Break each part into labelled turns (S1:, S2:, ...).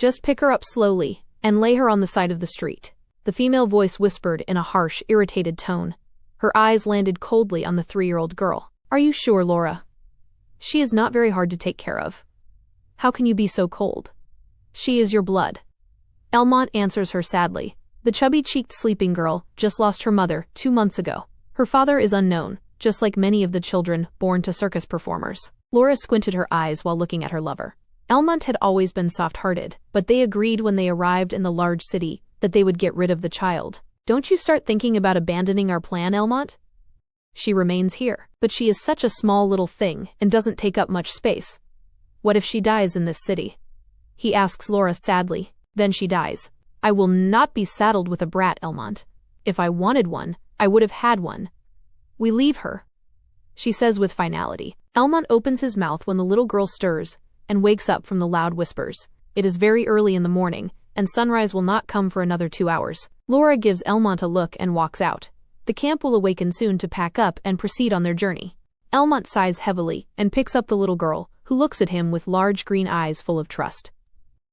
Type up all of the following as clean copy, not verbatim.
S1: Just pick her up slowly and lay her on the side of the street. The female voice whispered in a harsh, irritated tone. Her eyes landed coldly on the 3-year-old girl. Are you sure, Laura? She is not very hard to take care of. How can you be so cold? She is your blood. Elmont answers her sadly. The chubby-cheeked sleeping girl just lost her mother 2 months ago. Her father is unknown, just like many of the children born to circus performers. Laura squinted her eyes while looking at her lover. Elmont had always been soft-hearted, but they agreed when they arrived in the large city that they would get rid of the child. Don't you start thinking about abandoning our plan, Elmont? She remains here, but she is such a small little thing and doesn't take up much space. What if she dies in this city? He asks Laura sadly. Then she dies. I will not be saddled with a brat, Elmont. If I wanted one, I would have had one. We leave her, she says with finality. Elmont opens his mouth when the little girl stirs and wakes up from the loud whispers. It is very early in the morning, and sunrise will not come for another 2 hours. Laura gives Elmont a look and walks out. The camp will awaken soon to pack up and proceed on their journey. Elmont sighs heavily and picks up the little girl, who looks at him with large green eyes full of trust.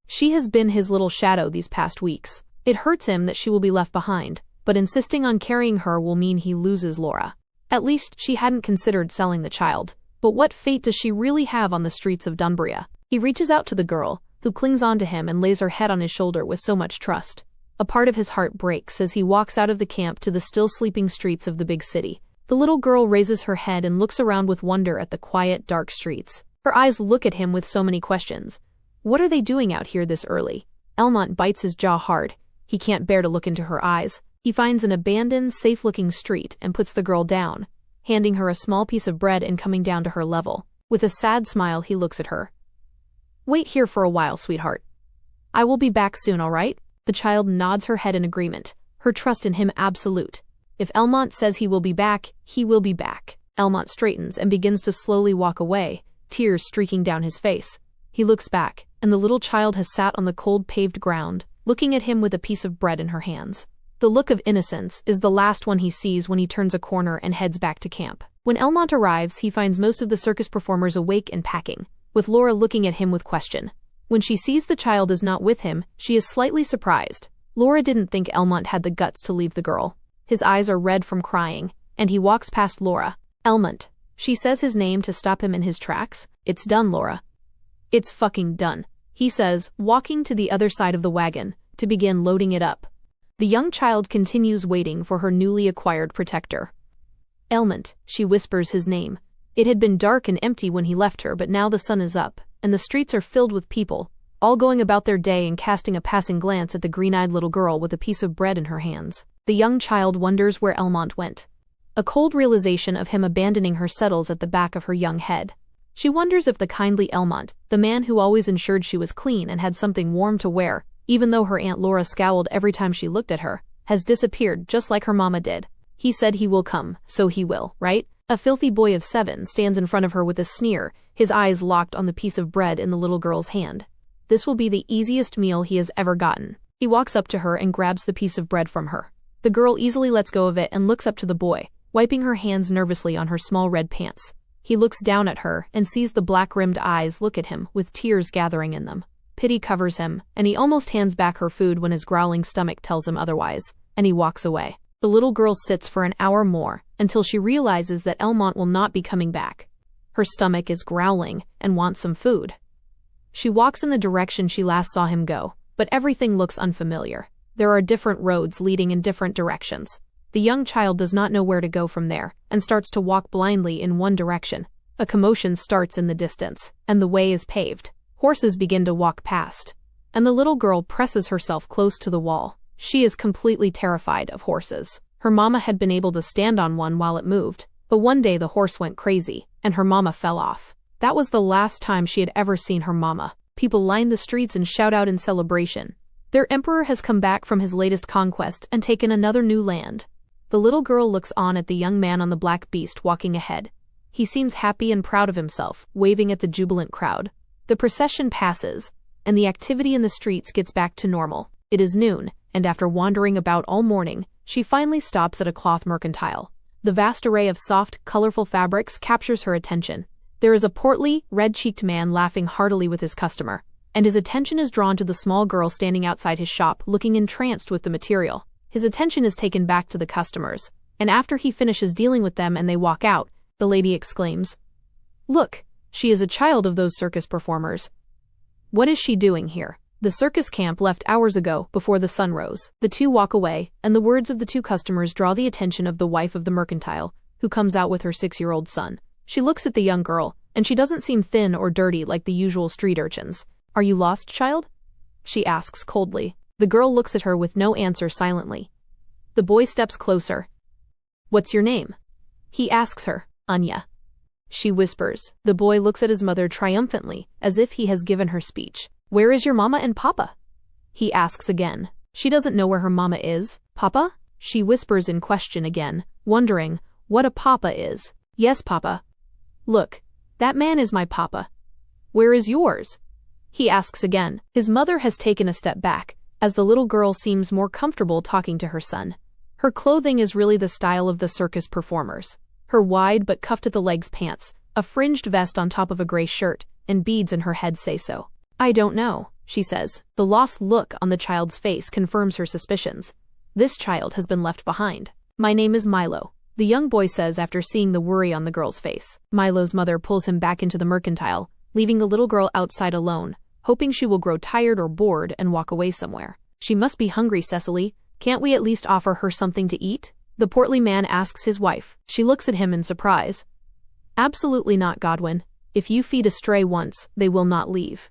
S1: She has been his little shadow these past weeks. It hurts him that she will be left behind, but insisting on carrying her will mean he loses Laura. At least she hadn't considered selling the child. But what fate does she really have on the streets of Dunburia? He reaches out to the girl, who clings on to him and lays her head on his shoulder with so much trust. A part of his heart breaks as he walks out of the camp to the still sleeping streets of the big city. The little girl raises her head and looks around with wonder at the quiet, dark streets. Her eyes look at him with so many questions. What are they doing out here this early? Elmont bites his jaw hard. He can't bear to look into her eyes. He finds an abandoned, safe-looking street and puts the girl down, handing her a small piece of bread and coming down to her level. With a sad smile, he looks at her. Wait here for a while, sweetheart. I will be back soon, all right? The child nods her head in agreement, her trust in him absolute. If Elmont says he will be back, he will be back. Elmont straightens and begins to slowly walk away, tears streaking down his face. He looks back, and the little child has sat on the cold paved ground, looking at him with a piece of bread in her hands. The look of innocence is the last one he sees when he turns a corner and heads back to camp. When Elmont arrives, he finds most of the circus performers awake and packing, with Laura looking at him with question. When she sees the child is not with him, she is slightly surprised. Laura didn't think Elmont had the guts to leave the girl. His eyes are red from crying, and he walks past Laura. Elmont. She says his name to stop him in his tracks. It's done, Laura. It's fucking done, he says, walking to the other side of the wagon to begin loading it up. The young child continues waiting for her newly acquired protector. Elmont, she whispers his name. It had been dark and empty when he left her, but now the sun is up, and the streets are filled with people, all going about their day and casting a passing glance at the green-eyed little girl with a piece of bread in her hands. The young child wonders where Elmont went. A cold realization of him abandoning her settles at the back of her young head. She wonders if the kindly Elmont, the man who always ensured she was clean and had something warm to wear, even though her Aunt Laura scowled every time she looked at her, has disappeared just like her mama did. He said he will come, so he will, right? A filthy boy of 7 stands in front of her with a sneer, his eyes locked on the piece of bread in the little girl's hand. This will be the easiest meal he has ever gotten. He walks up to her and grabs the piece of bread from her. The girl easily lets go of it and looks up to the boy, wiping her hands nervously on her small red pants. He looks down at her and sees the black-rimmed eyes look at him with tears gathering in them. Pity covers him, and he almost hands back her food when his growling stomach tells him otherwise, and he walks away. The little girl sits for an hour more, until she realizes that Elmont will not be coming back. Her stomach is growling and wants some food. She walks in the direction she last saw him go, but everything looks unfamiliar. There are different roads leading in different directions. The young child does not know where to go from there, and starts to walk blindly in one direction. A commotion starts in the distance, and the way is paved. Horses begin to walk past, and the little girl presses herself close to the wall. She is completely terrified of horses. Her mama had been able to stand on one while it moved, but one day the horse went crazy, and her mama fell off. That was the last time she had ever seen her mama. People line the streets and shout out in celebration. Their emperor has come back from his latest conquest and taken another new land. The little girl looks on at the young man on the black beast walking ahead. He seems happy and proud of himself, waving at the jubilant crowd. The procession passes, and the activity in the streets gets back to normal. It is noon, and after wandering about all morning, she finally stops at a cloth mercantile. The vast array of soft, colorful fabrics captures her attention. There is a portly, red-cheeked man laughing heartily with his customer. and his attention is drawn to the small girl standing outside his shop looking entranced with the material. His attention is taken back to the customers, and after he finishes dealing with them and they walk out, the lady exclaims, "Look, she is a child of those circus performers. What is she doing here?" The circus camp left hours ago before the sun rose. The two walk away, and the words of the two customers draw the attention of the wife of the mercantile, who comes out with her 6-year-old son. She looks at the young girl, and she doesn't seem thin or dirty like the usual street urchins. "Are you lost, child?" she asks coldly. The girl looks at her with no answer silently. The boy steps closer. "What's your name?" he asks her. "Anya," she whispers. The boy looks at his mother triumphantly, as if he has given her speech. "Where is your mama and papa?" he asks again. She doesn't know where her mama is. "Papa?" she whispers in question again, wondering what a papa is. "Yes, papa. Look, that man is my papa. Where is yours?" he asks again. His mother has taken a step back, as the little girl seems more comfortable talking to her son. Her clothing is really the style of the circus performers. Her wide but cuffed-at-the-legs pants, a fringed vest on top of a gray shirt, and beads in her head say so. "I don't know," she says. The lost look on the child's face confirms her suspicions. This child has been left behind. "My name is Milo," the young boy says after seeing the worry on the girl's face. Milo's mother pulls him back into the mercantile, leaving the little girl outside alone, hoping she will grow tired or bored and walk away somewhere. "She must be hungry, Cecily. Can't we at least offer her something to eat?" the portly man asks his wife. She looks at him in surprise. "Absolutely not, Godwin. If you feed a stray once, they will not leave.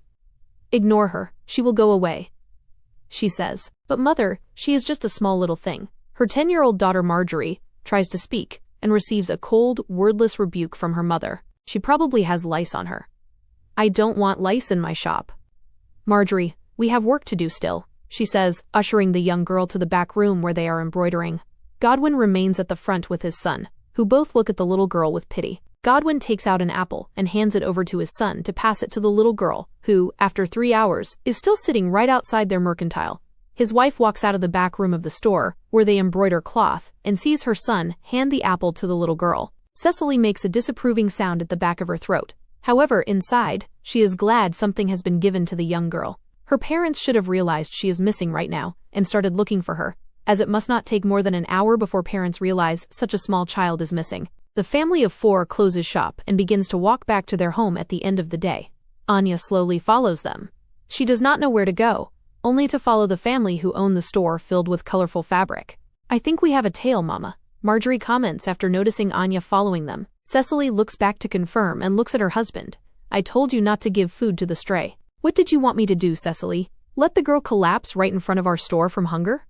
S1: Ignore her, she will go away," she says. "But mother, she is just a small little thing." Her 10-year-old daughter Marjorie tries to speak and receives a cold, wordless rebuke from her mother. "She probably has lice on her." "I don't want lice in my shop." "Marjorie, we have work to do still," she says, ushering the young girl to the back room where they are embroidering. Godwin remains at the front with his son, who both look at the little girl with pity. Godwin takes out an apple and hands it over to his son to pass it to the little girl, who, after 3 hours, is still sitting right outside their mercantile. His wife walks out of the back room of the store, where they embroider cloth, and sees her son hand the apple to the little girl. Cecily makes a disapproving sound at the back of her throat. However, inside, she is glad something has been given to the young girl. Her parents should have realized she is missing right now, and started looking for her, as it must not take more than an hour before parents realize such a small child is missing. The family of 4 closes shop and begins to walk back to their home at the end of the day. Anya slowly follows them. She does not know where to go, only to follow the family who own the store filled with colorful fabric. "I think we have a tail, Mama," Marjorie comments after noticing Anya following them. Cecily looks back to confirm and looks at her husband. "I told you not to give food to the stray." "What did you want me to do, Cecily? Let the girl collapse right in front of our store from hunger?"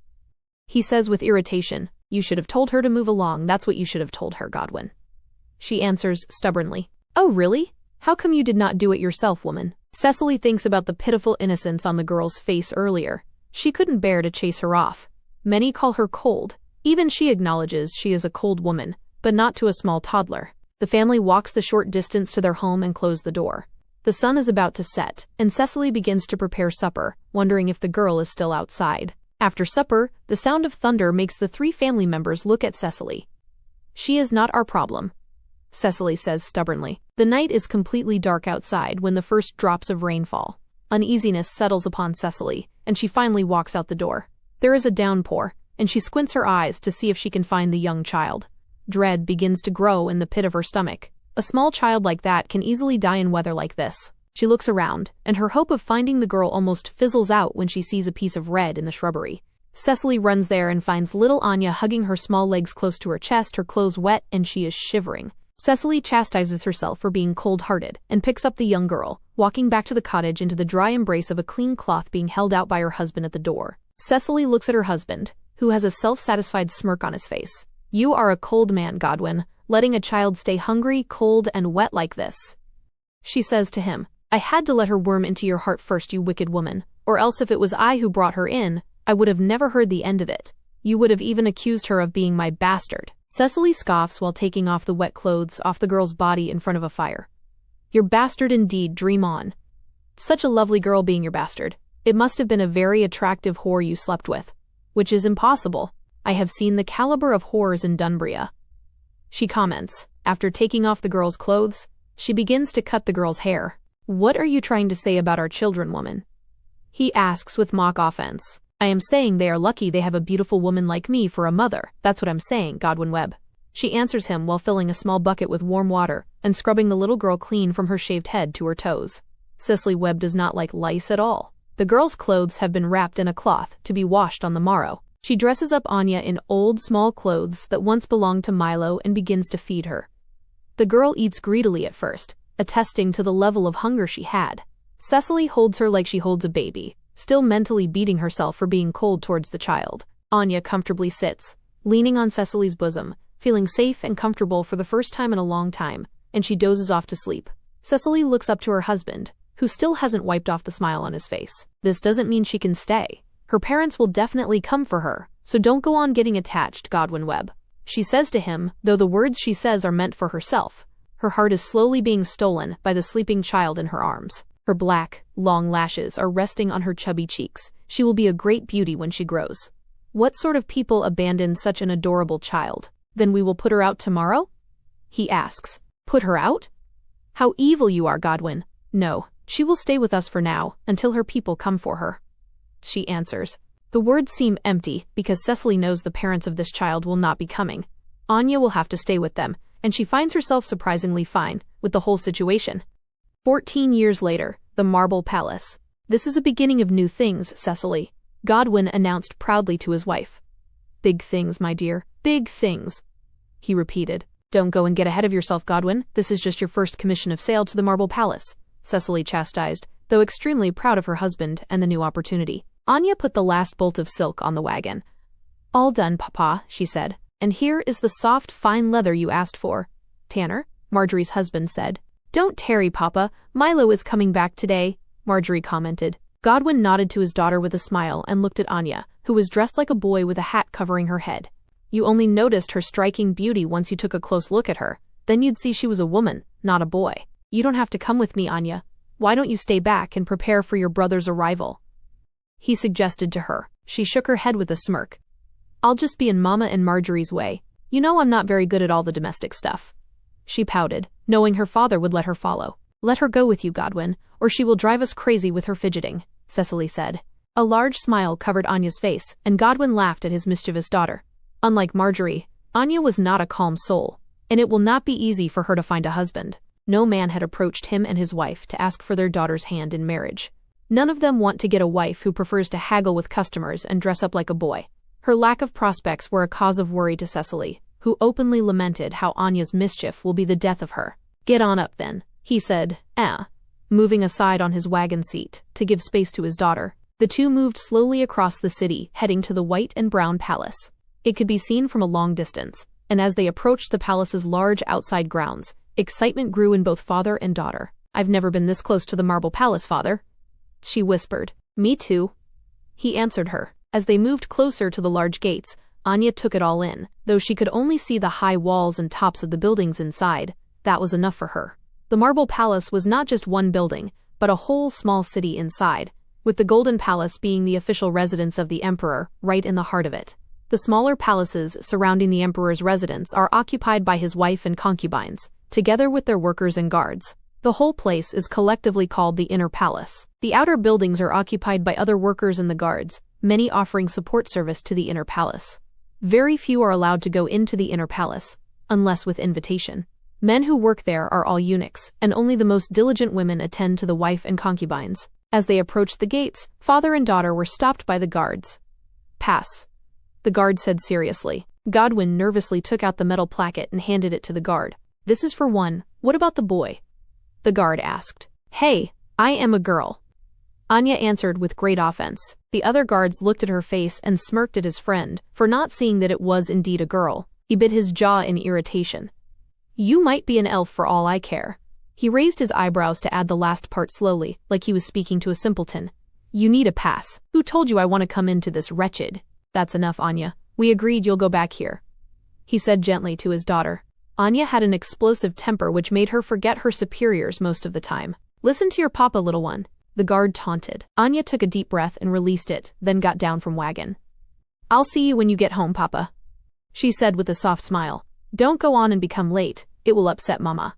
S1: he says with irritation. "You should have told her to move along, that's what you should have told her, Godwin," she answers stubbornly. "Oh really? How come you did not do it yourself, woman?" Cecily thinks about the pitiful innocence on the girl's face earlier. She couldn't bear to chase her off. Many call her cold. Even she acknowledges she is a cold woman, but not to a small toddler. The family walks the short distance to their home and close the door. The sun is about to set, and Cecily begins to prepare supper, wondering if the girl is still outside. After supper, the sound of thunder makes the 3 family members look at Cecily. "She is not our problem," Cecily says stubbornly. The night is completely dark outside when the first drops of rain fall. Uneasiness settles upon Cecily, and she finally walks out the door. There is a downpour, and she squints her eyes to see if she can find the young child. Dread begins to grow in the pit of her stomach. A small child like that can easily die in weather like this. She looks around, and her hope of finding the girl almost fizzles out when she sees a piece of red in the shrubbery. Cecily runs there and finds little Anya hugging her small legs close to her chest, her clothes wet, and she is shivering. Cecily chastises herself for being cold-hearted and picks up the young girl, walking back to the cottage into the dry embrace of a clean cloth being held out by her husband at the door. Cecily looks at her husband, who has a self-satisfied smirk on his face. "You are a cold man, Godwin, letting a child stay hungry, cold, and wet like this," she says to him. "I had to let her worm into your heart first, you wicked woman, or else if it was I who brought her in, I would have never heard the end of it. You would have even accused her of being my bastard." Cecily scoffs while taking off the wet clothes off the girl's body in front of a fire. "Your bastard indeed, dream on. Such a lovely girl being your bastard. It must have been a very attractive whore you slept with. Which is impossible. I have seen the caliber of whores in Dunbria," she comments. After taking off the girl's clothes, she begins to cut the girl's hair. What are you trying to say about our children, woman? He asks with mock offense. I am saying they are lucky they have a beautiful woman like me for a mother. That's what I'm saying, Godwin Webb. She answers him while filling a small bucket with warm water and scrubbing the little girl clean from her shaved head to her toes. Cecily Webb does not like lice at all. The girl's clothes have been wrapped in a cloth to be washed on the morrow. She dresses up Anya in old, small clothes that once belonged to Milo and begins to feed her. The girl eats greedily at first, attesting to the level of hunger she had. Cecily holds her like she holds a baby, still mentally beating herself for being cold towards the child. Anya comfortably sits, leaning on Cecily's bosom, feeling safe and comfortable for the first time in a long time, and she dozes off to sleep. Cecily looks up to her husband, who still hasn't wiped off the smile on his face. This doesn't mean she can stay. Her parents will definitely come for her, so don't go on getting attached, Godwin Webb. She says to him, though the words she says are meant for herself. Her heart is slowly being stolen by the sleeping child in her arms. Her black, long lashes are resting on her chubby cheeks. She will be a great beauty when she grows. What sort of people abandon such an adorable child? Then we will put her out tomorrow? He asks. Put her out? How evil you are, Godwin. No, she will stay with us for now, until her people come for her. She answers. The words seem empty because Cecily knows the parents of this child will not be coming. Anya will have to stay with them, and she finds herself surprisingly fine with the whole situation. 14 years later, the Marble Palace. This is a beginning of new things, Cecily, Godwin announced proudly to his wife. Big things, my dear, big things, he repeated. Don't go and get ahead of yourself, Godwin. This is just your first commission of sale to the Marble Palace, Cecily chastised, though extremely proud of her husband and the new opportunity. Anya put the last bolt of silk on the wagon. All done, Papa, she said. And here is the soft, fine leather you asked for. Tanner, Marjorie's husband said. Don't tarry, Papa. Milo is coming back today, Marjorie commented. Godwin nodded to his daughter with a smile and looked at Anya, who was dressed like a boy with a hat covering her head. You only noticed her striking beauty once you took a close look at her. Then you'd see she was a woman, not a boy. You don't have to come with me, Anya. Why don't you stay back and prepare for your brother's arrival? He suggested to her. She shook her head with a smirk. I'll just be in Mama and Marjorie's way. You know I'm not very good at all the domestic stuff. She pouted, knowing her father would let her follow. Let her go with you, Godwin, or she will drive us crazy with her fidgeting, Cecily said. A large smile covered Anya's face, and Godwin laughed at his mischievous daughter. Unlike Marjorie, Anya was not a calm soul, and it will not be easy for her to find a husband. No man had approached him and his wife to ask for their daughter's hand in marriage. None of them want to get a wife who prefers to haggle with customers and dress up like a boy. Her lack of prospects were a cause of worry to Cecily, who openly lamented how Anya's mischief will be the death of her. Get on up then, he said, moving aside on his wagon seat to give space to his daughter. The two moved slowly across the city, heading to the white and brown palace. It could be seen from a long distance, and as they approached the palace's large outside grounds, excitement grew in both father and daughter. I've never been this close to the Marble Palace, father, she whispered. Me too, he answered her. As they moved closer to the large gates, Anya took it all in. Though she could only see the high walls and tops of the buildings inside, that was enough for her. The Marble Palace was not just one building, but a whole small city inside, with the Golden Palace being the official residence of the emperor right in the heart of it. The smaller palaces surrounding the emperor's residence are occupied by his wife and concubines, together with their workers and guards. The whole place is collectively called the Inner Palace. The outer buildings are occupied by other workers and the guards, many offering support service to the Inner Palace. Very few are allowed to go into the Inner Palace, unless with invitation. Men who work there are all eunuchs, and only the most diligent women attend to the wife and concubines. As they approached the gates, father and daughter were stopped by the guards. Pass, the guard said seriously. Godwin nervously took out the metal placket and handed it to the guard. This is for one. What about the boy? The guard asked. Hey, I am a girl, Anya answered with great offense. The other guards looked at her face and smirked at his friend for not seeing that it was indeed a girl. He bit his jaw in irritation. You might be an elf for all I care. He raised his eyebrows to add the last part slowly, like he was speaking to a simpleton. You need a pass. Who told you I want to come into this wretched? That's enough, Anya. We agreed you'll go back here, he said gently to his daughter. Anya had an explosive temper which made her forget her superiors most of the time. Listen to your papa, little one, the guard taunted. Anya took a deep breath and released it, then got down from wagon. I'll see you when you get home, Papa, she said with a soft smile. Don't go on and become late, it will upset Mama,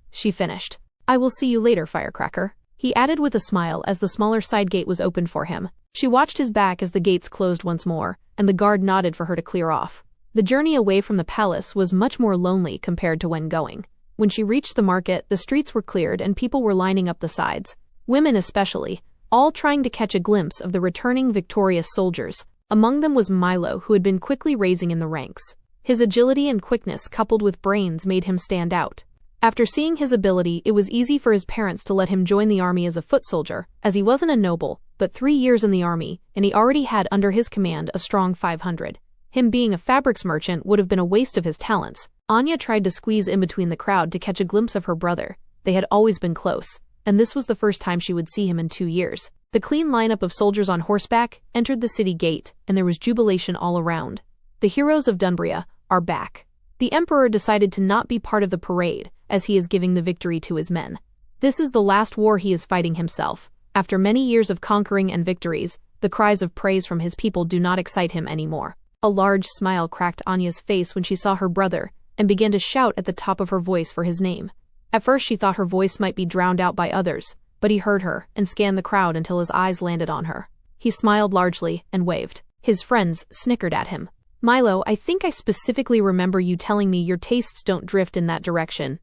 S1: she finished. I will see you later, firecracker," he added with a smile as the smaller side gate was opened for him. She watched his back as the gates closed once more, and the guard nodded for her to clear off. The journey away from the palace was much more lonely compared to when going. When she reached the market, the streets were cleared and people were lining up the sides, women especially, all trying to catch a glimpse of the returning victorious soldiers. Among them was Milo, who had been quickly raising in the ranks. His agility and quickness coupled with brains made him stand out. After seeing his ability, it was easy for his parents to let him join the army as a foot soldier, as he wasn't a noble, but 3 years in the army, and he already had under his command a strong 500. Him being a fabrics merchant would have been a waste of his talents. Anya tried to squeeze in between the crowd to catch a glimpse of her brother. They had always been close, and this was the first time she would see him in 2 years. The clean lineup of soldiers on horseback entered the city gate, and there was jubilation all around. The heroes of Dunbria are back. The Emperor decided to not be part of the parade, as he is giving the victory to his men. This is the last war he is fighting himself. After many years of conquering and victories, the cries of praise from his people do not excite him anymore. A large smile cracked Anya's face when she saw her brother, and began to shout at the top of her voice for his name. At first she thought her voice might be drowned out by others, but he heard her and scanned the crowd until his eyes landed on her. He smiled largely and waved. His friends snickered at him. "Milo, I think I specifically remember you telling me your tastes don't drift in that direction."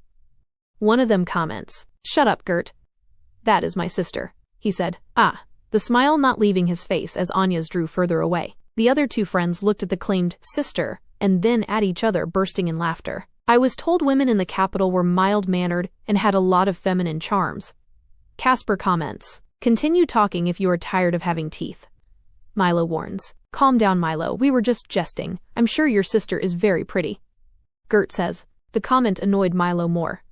S1: One of them comments, "Shut up, Gert. That is my sister," he said. "Ah," the smile not leaving his face as Anya's drew further away. The other two friends looked at the claimed sister, and then at each other, bursting in laughter. "I was told women in the capital were mild-mannered and had a lot of feminine charms." Casper comments, "Continue talking if you are tired of having teeth." Milo warns, "Calm down, Milo, we were just jesting. I'm sure your sister is very pretty." Gert says. The comment annoyed Milo more.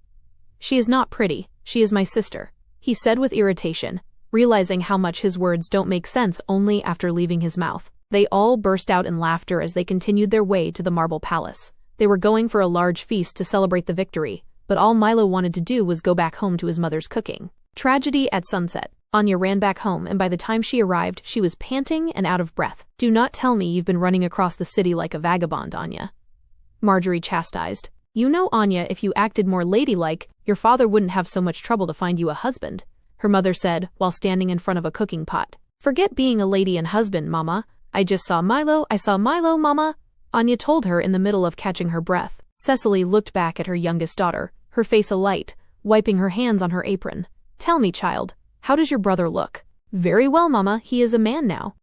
S1: "She is not pretty, she is my sister," he said with irritation, realizing how much his words don't make sense only after leaving his mouth. They all burst out in laughter as they continued their way to the Marble Palace. They were going for a large feast to celebrate the victory, but all Milo wanted to do was go back home to his mother's cooking. Tragedy at sunset. Anya ran back home, and by the time she arrived, she was panting and out of breath. "Do not tell me you've been running across the city like a vagabond, Anya," Marjorie chastised. "You know, Anya, if you acted more ladylike, your father wouldn't have so much trouble to find you a husband," her mother said while standing in front of a cooking pot. "Forget being a lady and husband, Mama. I saw Milo, Mama," Anya told her in the middle of catching her breath. Cecily looked back at her youngest daughter, her face alight, wiping her hands on her apron. "Tell me, child, how does your brother look?" "Very well, Mama, he is a man now,"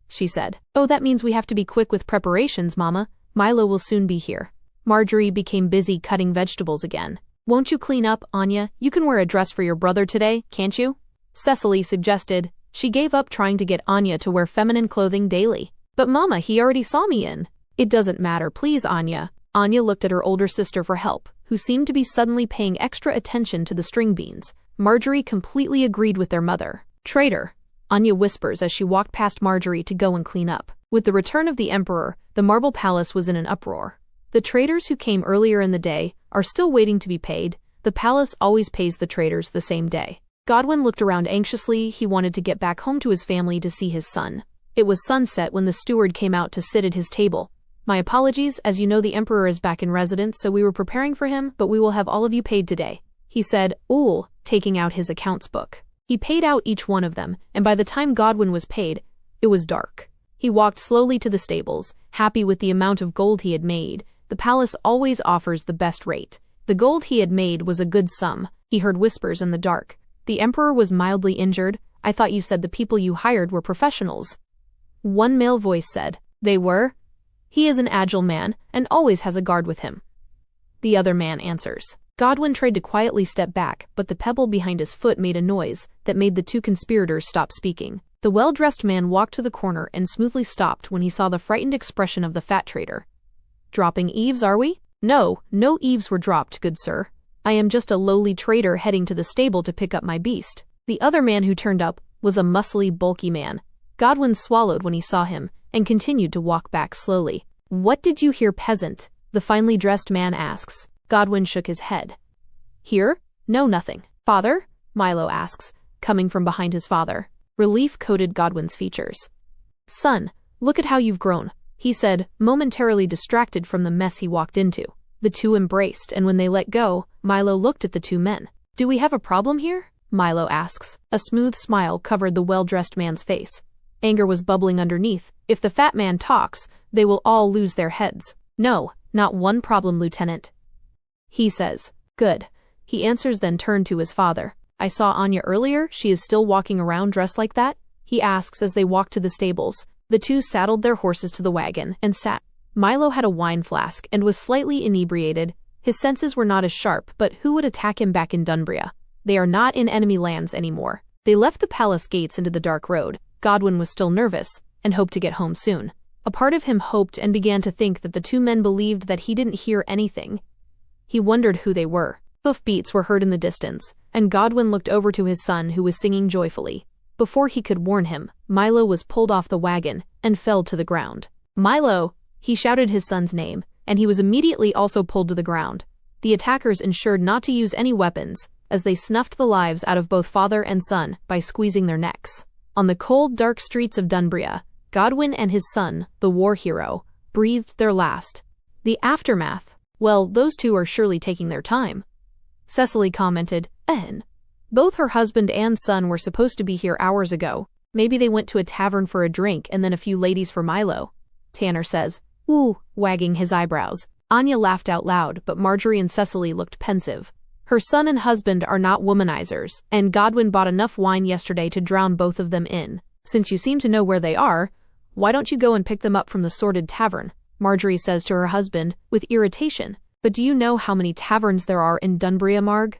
S1: she said. "Oh, that means we have to be quick with preparations, Mama. Milo will soon be here." Marjorie became busy cutting vegetables again. "Won't you clean up, Anya? You can wear a dress for your brother today, can't you?" Cecily suggested. She gave up trying to get Anya to wear feminine clothing daily. "But Mama, he already saw me in." "It doesn't matter, please, Anya." Anya looked at her older sister for help, who seemed to be suddenly paying extra attention to the string beans. Marjorie completely agreed with their mother. "Traitor," Anya whispers as she walked past Marjorie to go and clean up. With the return of the Emperor, the Marble Palace was in an uproar. The traitors who came earlier in the day are still waiting to be paid. The palace always pays the traitors the same day. Godwin looked around anxiously. He wanted to get back home to his family to see his son. It was sunset when the steward came out to sit at his table. "My apologies, as you know the Emperor is back in residence, so we were preparing for him, but we will have all of you paid today," he said, taking out his accounts book. He paid out each one of them, and by the time Godwin was paid, it was dark. He walked slowly to the stables, happy with the amount of gold he had made. The palace always offers the best rate. The gold he had made was a good sum. He heard whispers in the dark. "The Emperor was mildly injured. I thought you said the people you hired were professionals." One male voice said, "They were. He is an agile man, and always has a guard with him." The other man answers. Godwin tried to quietly step back, but the pebble behind his foot made a noise that made the two conspirators stop speaking. The well-dressed man walked to the corner and smoothly stopped when he saw the frightened expression of the fat traitor. "Dropping eaves, are we?" No eaves were dropped, good sir. I am just a lowly trader heading to the stable to pick up my beast." The other man who turned up was a muscly, bulky man. Godwin swallowed when he saw him, and continued to walk back slowly. "What did you hear, peasant?" the finely dressed man asks. Godwin shook his head. "Here? No, nothing." "Father?" Milo asks, coming from behind his father. Relief coated Godwin's features. "Son, look at how you've grown," he said, momentarily distracted from the mess he walked into. The two embraced, and when they let go, Milo looked at the two men. "Do we have a problem here?" Milo asks. A smooth smile covered the well-dressed man's face. Anger was bubbling underneath. "If the fat man talks, they will all lose their heads." "No, not one problem, Lieutenant," he says. "Good," he answers, then turned to his father. "I saw Anya earlier. She is still walking around dressed like that?" he asks as they walk to the stables. The two saddled their horses to the wagon and sat. Milo had a wine flask and was slightly inebriated. His senses were not as sharp, but who would attack him back in Dunbria? They are not in enemy lands anymore. They left the palace gates into the dark road. Godwin was still nervous and hoped to get home soon. A part of him hoped and began to think that the two men believed that he didn't hear anything. He wondered who they were. Hoofbeats were heard in the distance, and Godwin looked over to his son, who was singing joyfully. Before he could warn him, Milo was pulled off the wagon and fell to the ground. "Milo!" He shouted his son's name, and he was immediately also pulled to the ground. The attackers ensured not to use any weapons, as they snuffed the lives out of both father and son by squeezing their necks. On the cold, dark streets of Dunbria, Godwin and his son, the war hero, breathed their last. The aftermath, well, those two are surely taking their time. Cecily commented, Both her husband and son were supposed to be here hours ago. Maybe they went to a tavern for a drink and then a few ladies for Milo. Tanner says, "Ooh," wagging his eyebrows. Anya laughed out loud, but Marjorie and Cecily looked pensive. Her son and husband are not womanizers, and Godwin bought enough wine yesterday to drown both of them in. "Since you seem to know where they are, why don't you go and pick them up from the sordid tavern?" Marjorie says to her husband, with irritation. "But do you know how many taverns there are in Dunbria, Marg?"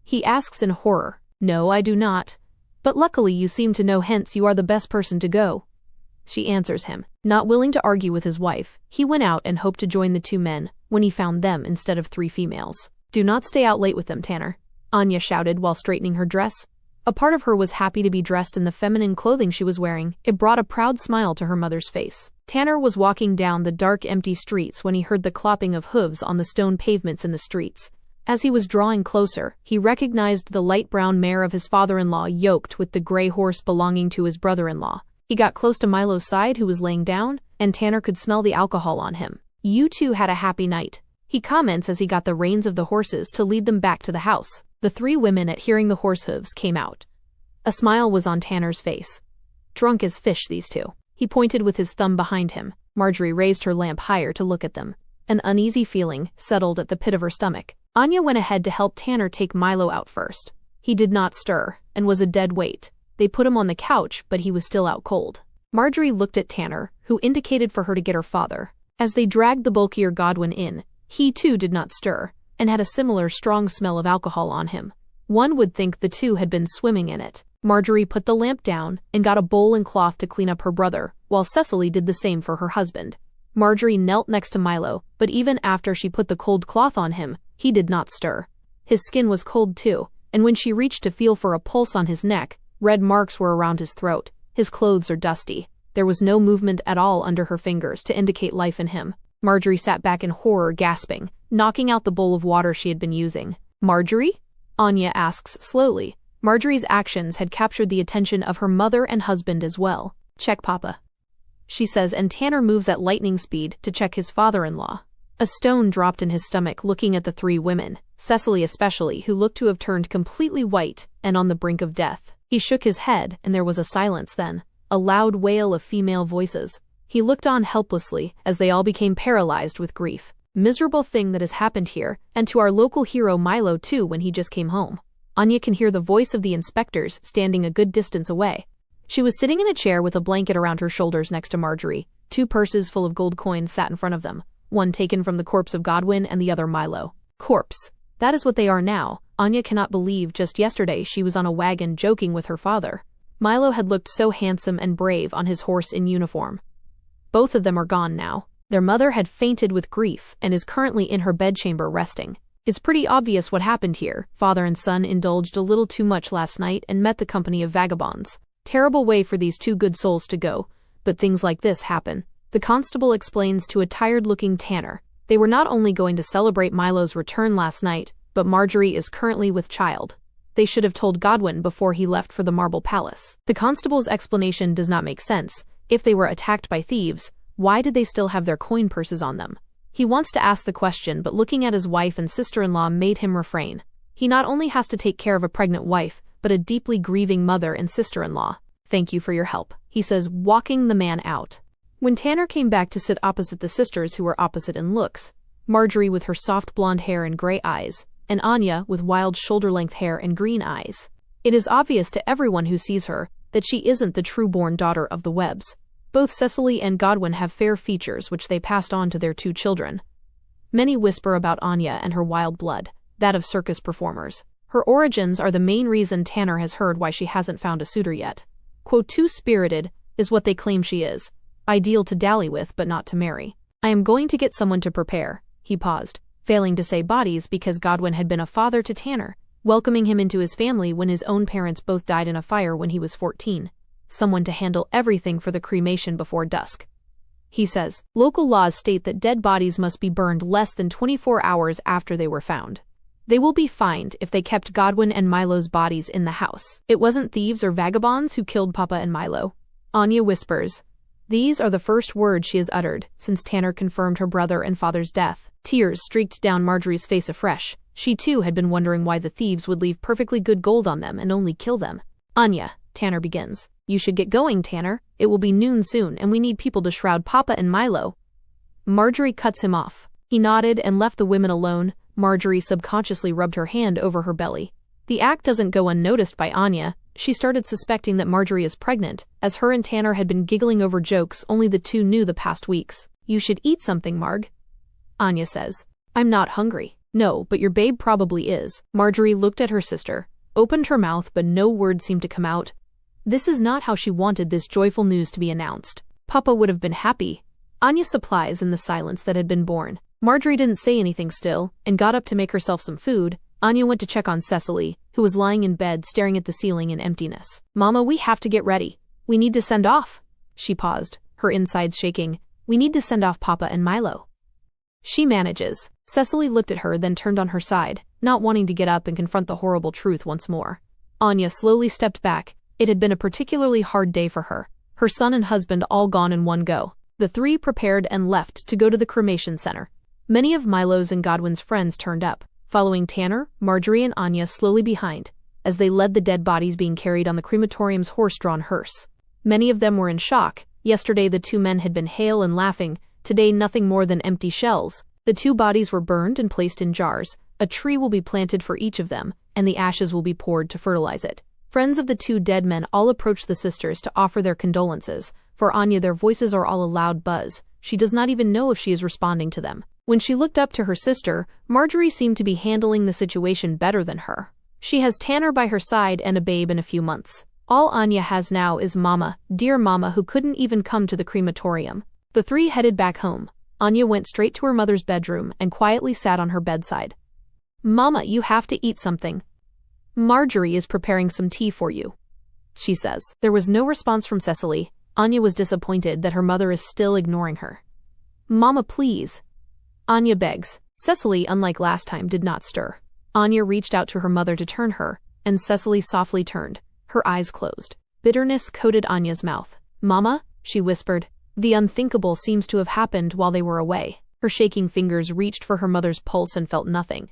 S1: He asks in horror. "No, I do not. But luckily you seem to know, hence you are the best person to go," she answers him. Not willing to argue with his wife, he went out and hoped to join the two men, when he found them instead of three females. "Do not stay out late with them, Tanner," Anya shouted while straightening her dress. A part of her was happy to be dressed in the feminine clothing she was wearing. It brought a proud smile to her mother's face. Tanner was walking down the dark, empty streets when he heard the clopping of hooves on the stone pavements in the streets. As he was drawing closer, he recognized the light brown mare of his father-in-law yoked with the gray horse belonging to his brother-in-law. He got close to Milo's side, who was laying down, and Tanner could smell the alcohol on him. "You two had a happy night," he comments as he got the reins of the horses to lead them back to the house. The three women, at hearing the horse hooves, came out. A smile was on Tanner's face. "Drunk as fish, these two." He pointed with his thumb behind him. Marjorie raised her lamp higher to look at them. An uneasy feeling settled at the pit of her stomach. Anya went ahead to help Tanner take Milo out first. He did not stir, and was a dead weight. They put him on the couch, but he was still out cold. Marjorie looked at Tanner, who indicated for her to get her father. As they dragged the bulkier Godwin in, he too did not stir, and had a similar strong smell of alcohol on him. One would think the two had been swimming in it. Marjorie put the lamp down and got a bowl and cloth to clean up her brother, while Cecily did the same for her husband. Marjorie knelt next to Milo, but even after she put the cold cloth on him, he did not stir. His skin was cold too, and when she reached to feel for a pulse on his neck, red marks were around his throat. His clothes are dusty. There was no movement at all under her fingers to indicate life in him. Marjorie sat back in horror, gasping, knocking out the bowl of water she had been using. "Marjorie?" Anya asks slowly. Marjorie's actions had captured the attention of her mother and husband as well. "Check, Papa," she says, and Tanner moves at lightning speed to check his father-in-law. A stone dropped in his stomach looking at the three women, Cecily especially, who looked to have turned completely white and on the brink of death. He shook his head, and there was a silence then, a loud wail of female voices. He looked on helplessly as they all became paralyzed with grief. Miserable thing that has happened here, and to our local hero Milo too when he just came home. Anya can hear the voice of the inspectors standing a good distance away. She was sitting in a chair with a blanket around her shoulders next to Marjorie. Two purses full of gold coins sat in front of them, one taken from the corpse of Godwin and the other Milo. Corpse. That is what they are now. Anya cannot believe just yesterday she was on a wagon joking with her father. Milo had looked so handsome and brave on his horse in uniform. Both of them are gone now. Their mother had fainted with grief and is currently in her bedchamber resting. It's pretty obvious what happened here. Father and son indulged a little too much last night and met the company of vagabonds. Terrible way for these two good souls to go, but things like this happen. The constable explains to a tired-looking Tanner. They were not only going to celebrate Milo's return last night, but Marjorie is currently with child. They should have told Godwin before he left for the Marble Palace. The constable's explanation does not make sense. If they were attacked by thieves, why did they still have their coin purses on them? He wants to ask the question, but looking at his wife and sister-in-law made him refrain. He not only has to take care of a pregnant wife, but a deeply grieving mother and sister-in-law. Thank you for your help, he says, walking the man out. When Tanner came back to sit opposite the sisters who were opposite in looks, Marjorie with her soft blonde hair and gray eyes, and Anya with wild shoulder-length hair and green eyes, it is obvious to everyone who sees her that she isn't the true-born daughter of the Webbs. Both Cecily and Godwin have fair features which they passed on to their 2 children. Many whisper about Anya and her wild blood, that of circus performers. Her origins are the main reason Tanner has heard why she hasn't found a suitor yet. Quote, "Two-spirited is what they claim she is. Ideal to dally with but not to marry. I am going to get someone to prepare." He paused, failing to say bodies because Godwin had been a father to Tanner, welcoming him into his family when his own parents both died in a fire when he was 14. Someone to handle everything for the cremation before dusk. He says, local laws state that dead bodies must be burned less than 24 hours after they were found. They will be fined if they kept Godwin and Milo's bodies in the house. It wasn't thieves or vagabonds who killed Papa and Milo. Anya whispers. These are the first words she has uttered since Tanner confirmed her brother and father's death. Tears streaked down Marjorie's face afresh. She too had been wondering why the thieves would leave perfectly good gold on them and only kill them. Anya, Tanner begins. You should get going, Tanner. It will be noon soon and we need people to shroud Papa and Milo. Marjorie cuts him off. He nodded and left the women alone. Marjorie subconsciously rubbed her hand over her belly. The act doesn't go unnoticed by Anya. She started suspecting that Marjorie is pregnant, as her and Tanner had been giggling over jokes only the two knew the past weeks. You should eat something, Marg. Anya says. I'm not hungry. No, but your babe probably is. Marjorie looked at her sister, opened her mouth but no word seemed to come out. This is not how she wanted this joyful news to be announced. Papa would have been happy. Anya supplies in the silence that had been born. Marjorie didn't say anything still, and got up to make herself some food. Anya went to check on Cecily, who was lying in bed staring at the ceiling in emptiness. Mama, we have to get ready. We need to send off. She paused, her insides shaking. We need to send off Papa and Milo. She manages. Cecily looked at her then turned on her side, not wanting to get up and confront the horrible truth once more. Anya slowly stepped back. It had been a particularly hard day for her. Her son and husband all gone in one go. The three prepared and left to go to the cremation center. Many of Milo's and Godwin's friends turned up, following Tanner, Marjorie and Anya slowly behind, as they led the dead bodies being carried on the crematorium's horse-drawn hearse. Many of them were in shock. Yesterday the two men had been hale and laughing, today nothing more than empty shells. The two bodies were burned and placed in jars. A tree will be planted for each of them, and the ashes will be poured to fertilize it. Friends of the two dead men all approached the sisters to offer their condolences. For Anya their voices are all a loud buzz. She does not even know if she is responding to them. When she looked up to her sister, Marjorie seemed to be handling the situation better than her. She has Tanner by her side and a babe in a few months. All Anya has now is Mama, dear Mama who couldn't even come to the crematorium. The three headed back home. Anya went straight to her mother's bedroom and quietly sat on her bedside. Mama, you have to eat something. Marjorie is preparing some tea for you, she says. There was no response from Cecily. Anya was disappointed that her mother is still ignoring her. Mama, please. Anya begs. Cecily, unlike last time, did not stir. Anya reached out to her mother to turn her, and Cecily softly turned, her eyes closed. Bitterness coated Anya's mouth. Mama, she whispered. The unthinkable seems to have happened while they were away. Her shaking fingers reached for her mother's pulse and felt nothing.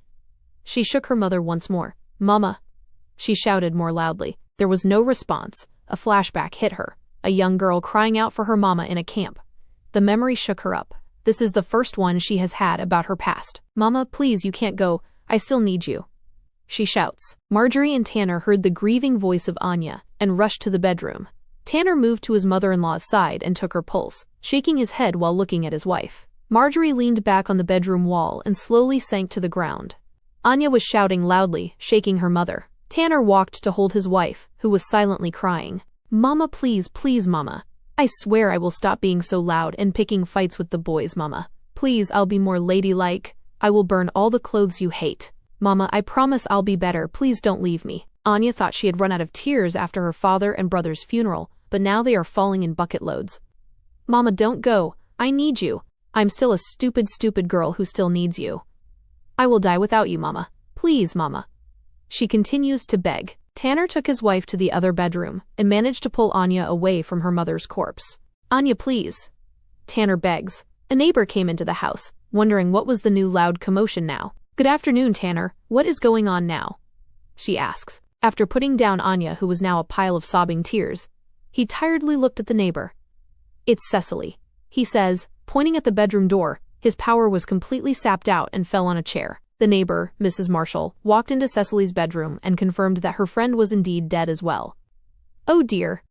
S1: She shook her mother once more. Mama, she shouted more loudly. There was no response. A flashback hit her. A young girl crying out for her mama in a camp. The memory shook her up. This is the first one she has had about her past. Mama, please, you can't go. I still need you. She shouts. Marjorie and Tanner heard the grieving voice of Anya and rushed to the bedroom. Tanner moved to his mother-in-law's side and took her pulse, shaking his head while looking at his wife. Marjorie leaned back on the bedroom wall and slowly sank to the ground. Anya was shouting loudly, shaking her mother. Tanner walked to hold his wife, who was silently crying. Mama, please, please, Mama. I swear I will stop being so loud and picking fights with the boys, Mama. Please, I'll be more ladylike. I will burn all the clothes you hate. Mama, I promise I'll be better. Please don't leave me. Anya thought she had run out of tears after her father and brother's funeral, but now they are falling in bucket loads. Mama, don't go. I need you. I'm still a stupid, stupid girl who still needs you. I will die without you, Mama. Please, Mama. She continues to beg. Tanner took his wife to the other bedroom and managed to pull Anya away from her mother's corpse. Anya, please. Tanner begs. A neighbor came into the house, wondering what was the new loud commotion now. Good afternoon, Tanner. What is going on now? She asks, after putting down Anya, who was now a pile of sobbing tears. He tiredly looked at the neighbor. It's Cecily, he says, pointing at the bedroom door. His power was completely sapped out and fell on a chair. The neighbor, Mrs. Marshall, walked into Cecily's bedroom and confirmed that her friend was indeed dead as well. Oh dear,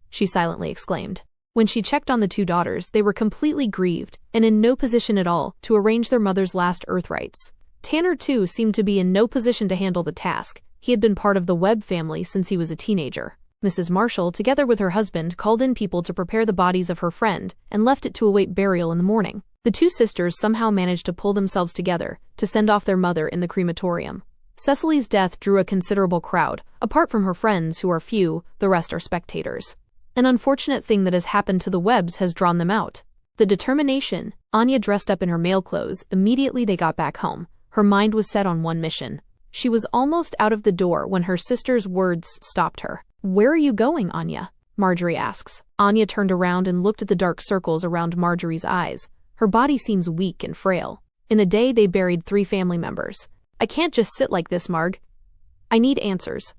S1: she silently exclaimed. When she checked on the two daughters, they were completely grieved and in no position at all to arrange their mother's last earth rites. Tanner, too, seemed to be in no position to handle the task. He had been part of the Webb family since he was a teenager. Mrs. Marshall, together with her husband, called in people to prepare the bodies of her friend and left it to await burial in the morning. The two sisters somehow managed to pull themselves together to send off their mother in the crematorium. Cecily's death drew a considerable crowd. Apart from her friends, who are few, the rest are spectators. An unfortunate thing that has happened to the Webbs has drawn them out. The determination. Anya dressed up in her male clothes immediately they got back home. Her mind was set on one mission. She was almost out of the door when her sister's words stopped her. Where are you going, Anya? Marjorie asks. Anya turned around and looked at the dark circles around Marjorie's eyes. Her body seems weak and frail. In a day, they buried 3 family members. I can't just sit like this, Marg. I need answers,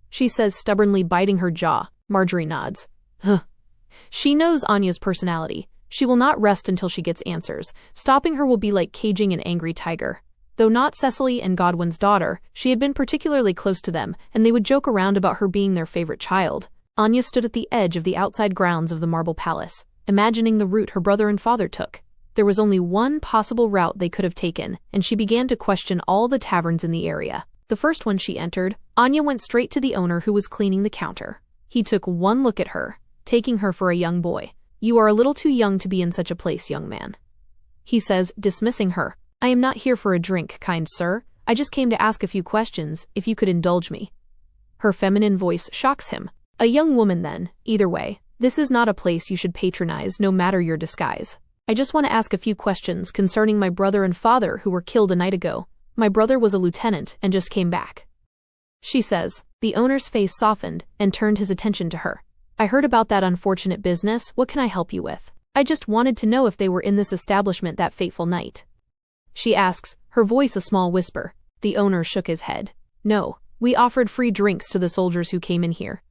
S1: she says, stubbornly biting her jaw. Marjorie nods. Huh. She knows Anya's personality. She will not rest until she gets answers. Stopping her will be like caging an angry tiger. Though not Cecily and Godwin's daughter, she had been particularly close to them, and they would joke around about her being their favorite child. Anya stood at the edge of the outside grounds of the Marble Palace, imagining the route her brother and father took. There was only one possible route they could have taken, and she began to question all the taverns in the area. The first one she entered, Anya went straight to the owner, who was cleaning the counter. He took one look at her, taking her for a young boy. You are a little too young to be in such a place, young man, he says, dismissing her. I am not here for a drink, kind sir. I just came to ask a few questions, if you could indulge me. Her feminine voice shocks him. A young woman then, either way. This is not a place you should patronize, no matter your disguise. I just want to ask a few questions concerning my brother and father who were killed a night ago. My brother was a lieutenant and just came back, she says. The owner's face softened and turned his attention to her. I heard about that unfortunate business. What can I help you with? I just wanted to know if they were in this establishment that fateful night, she asks, her voice a small whisper. The owner shook his head. No, we offered free drinks to the soldiers who came in here.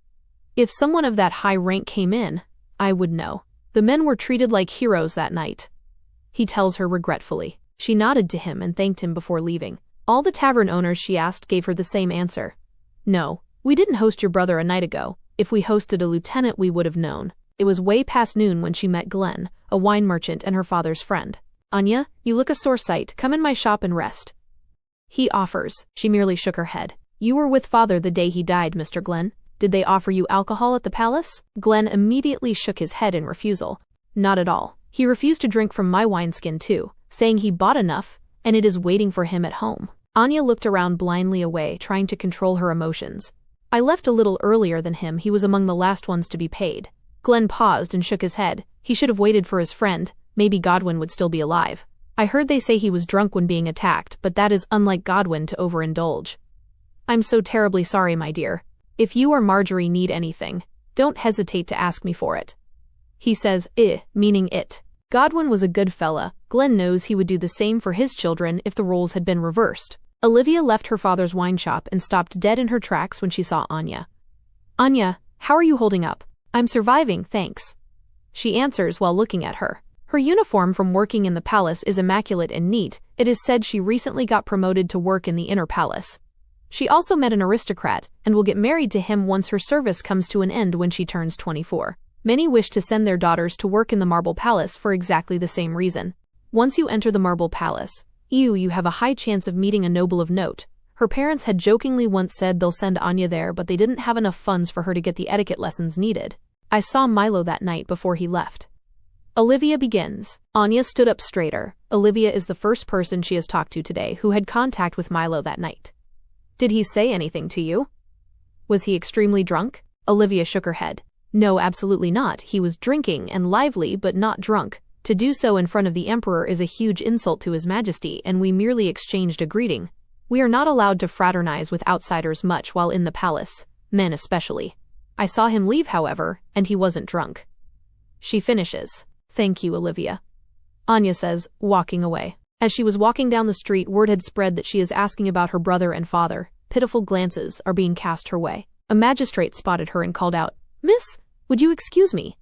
S1: If someone of that high rank came in, I would know. The men were treated like heroes that night, he tells her regretfully. She nodded to him and thanked him before leaving. All the tavern owners she asked gave her the same answer. No, we didn't host your brother a night ago. If we hosted a lieutenant, we would have known. It was way past noon when she met Glenn, a wine merchant and her father's friend. Anya, you look a sore sight. Come in my shop and rest, he offers. She merely shook her head. You were with father the day he died, Mr. Glenn. Did they offer you alcohol at the palace? Glenn immediately shook his head in refusal. Not at all. He refused to drink from my wineskin too, saying he bought enough, and it is waiting for him at home. Anya looked around blindly away, trying to control her emotions. I left a little earlier than him. He was among the last ones to be paid. Glenn paused and shook his head. He should have waited for his friend. Maybe Godwin would still be alive. I heard they say he was drunk when being attacked, but that is unlike Godwin to overindulge. I'm so terribly sorry, my dear. If you or Marjorie need anything, don't hesitate to ask me for it, he says, meaning it. Godwin was a good fella. Glenn knows he would do the same for his children if the roles had been reversed. Olivia left her father's wine shop and stopped dead in her tracks when she saw Anya. Anya, how are you holding up? I'm surviving, thanks, she answers while looking at her. Her uniform from working in the palace is immaculate and neat. It is said she recently got promoted to work in the inner palace. She also met an aristocrat and will get married to him once her service comes to an end when she turns 24. Many wish to send their daughters to work in the Marble Palace for exactly the same reason. Once you enter the Marble Palace, you have a high chance of meeting a noble of note. Her parents had jokingly once said they'll send Anya there, but they didn't have enough funds for her to get the etiquette lessons needed. I saw Milo that night before he left. Olivia begins. Anya stood up straighter. Olivia is the first person she has talked to today who had contact with Milo that night. Did he say anything to you? Was he extremely drunk? Olivia shook her head. No, absolutely not. He was drinking and lively, but not drunk. To do so in front of the Emperor is a huge insult to His Majesty, and we merely exchanged a greeting. We are not allowed to fraternize with outsiders much while in the palace, men especially. I saw him leave, however, and he wasn't drunk. She finishes. Thank you, Olivia, Anya says, walking away. As she was walking down the street, word had spread that she is asking about her brother and father. Pitiful glances are being cast her way. A magistrate spotted her and called out, "Miss, would you excuse me?"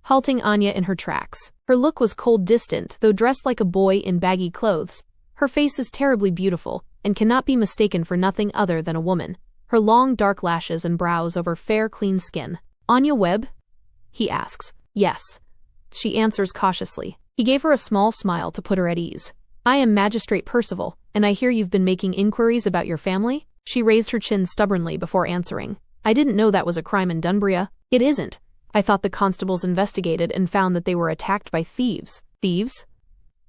S1: halting Anya in her tracks. Her look was cold, distant, though dressed like a boy in baggy clothes. Her face is terribly beautiful, and cannot be mistaken for nothing other than a woman. Her long, dark lashes and brows over fair, clean skin. "Anya Webb?" he asks. "Yes," she answers cautiously. He gave her a small smile to put her at ease. "I am Magistrate Percival, and I hear you've been making inquiries about your family?" She raised her chin stubbornly before answering. "I didn't know that was a crime in Dunbury." "It isn't. I thought the constables investigated and found that they were attacked by thieves." "Thieves?"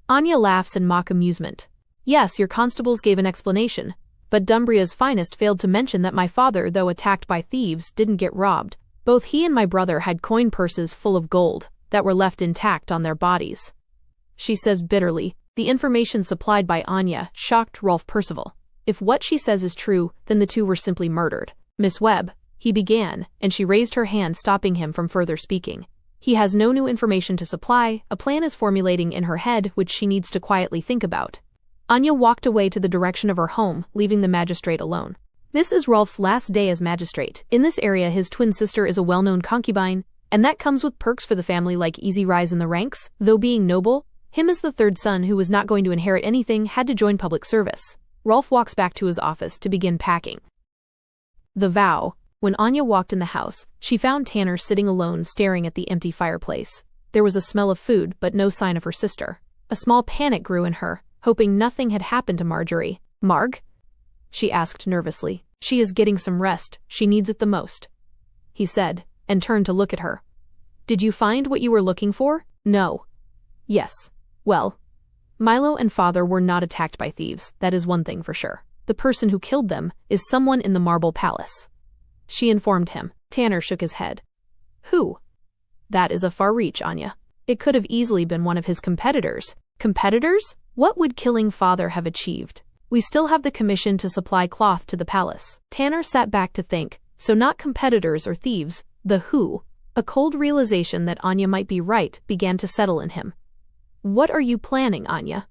S1: Anya laughs in mock amusement. "Yes, your constables gave an explanation, but Dunbury's finest failed to mention that my father, though attacked by thieves, didn't get robbed. Both he and my brother had coin purses full of gold that were left intact on their bodies," she says bitterly. The information supplied by Anya shocked Rolf Percival. If what she says is true, then the two were simply murdered. "Miss Webb," he began, and she raised her hand, stopping him from further speaking. He has no new information to supply. A plan is formulating in her head, which she needs to quietly think about. Anya walked away to the direction of her home, leaving the magistrate alone. This is Rolf's last day as magistrate. In this area, his twin sister is a well-known concubine, and that comes with perks for the family like easy rise in the ranks. Though being noble, him as the third son who was not going to inherit anything had to join public service. Rolf walks back to his office to begin packing. The vow. When Anya walked in the house, she found Tanner sitting alone staring at the empty fireplace. There was a smell of food, but no sign of her sister. A small panic grew in her, hoping nothing had happened to Marjorie. "Marg?" she asked nervously. "She is getting some rest. She needs it the most," he said, and turned to look at her. "Did you find what you were looking for?" "No." "Yes. Well, Milo and father were not attacked by thieves, that is one thing for sure. The person who killed them is someone in the Marble Palace," she informed him. Tanner shook his head. "Who?" "That is a far reach, Anya. It could have easily been one of his competitors." "Competitors? What would killing father have achieved?" "We still have the commission to supply cloth to the palace." Tanner sat back to think. So not competitors or thieves, the who. A cold realization that Anya might be right began to settle in him. "What are you planning, Anya?"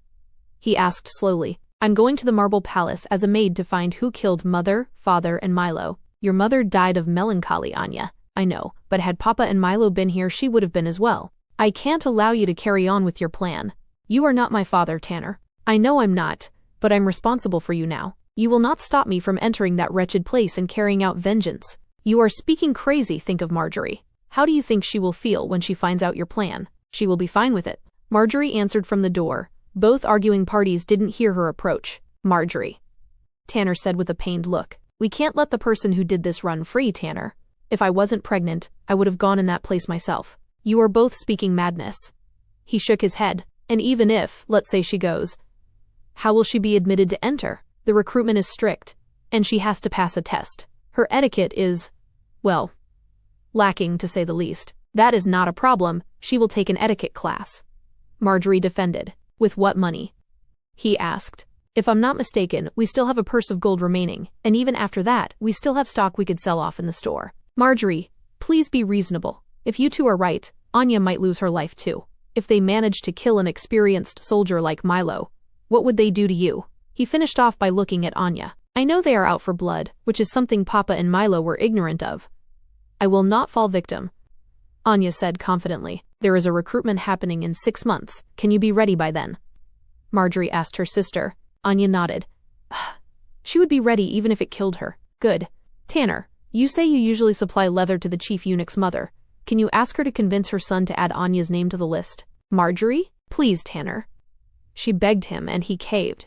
S1: he asked slowly. "I'm going to the Marble Palace as a maid to find who killed mother, father, and Milo." "Your mother died of melancholy, Anya. I know, but had Papa and Milo been here, she would have been as well. I can't allow you to carry on with your plan. You are not my father, Tanner. I know I'm not, but I'm responsible for you now. You will not stop me from entering that wretched place and carrying out vengeance. You are speaking crazy. Think of Marjorie. How do you think she will feel when she finds out your plan?" "She will be fine with it," Marjorie answered from the door. Both arguing parties didn't hear her approach. "Marjorie," Tanner said with a pained look. "We can't let the person who did this run free, Tanner. If I wasn't pregnant, I would have gone in that place myself. You are both speaking madness." He shook his head. "And even if, let's say she goes, how will she be admitted to enter? The recruitment is strict, and she has to pass a test. Her etiquette is, well, lacking to say the least." "That is not a problem. She will take an etiquette class," Marjorie defended. "With what money?" he asked. "If I'm not mistaken, we still have a purse of gold remaining, and even after that, we still have stock we could sell off in the store." "Marjorie, please be reasonable. If you two are right, Anya might lose her life too. If they managed to kill an experienced soldier like Milo, what would they do to you?" He finished off by looking at Anya. "I know they are out for blood, which is something Papa and Milo were ignorant of. I will not fall victim," Anya said confidently. "There is a recruitment happening in 6 months. Can you be ready by then?" Marjorie asked her sister. Anya nodded. She would be ready even if it killed her. "Good. Tanner, you say you usually supply leather to the chief eunuch's mother. Can you ask her to convince her son to add Anya's name to the list?" "Marjorie? Please, Tanner." She begged him, and he caved.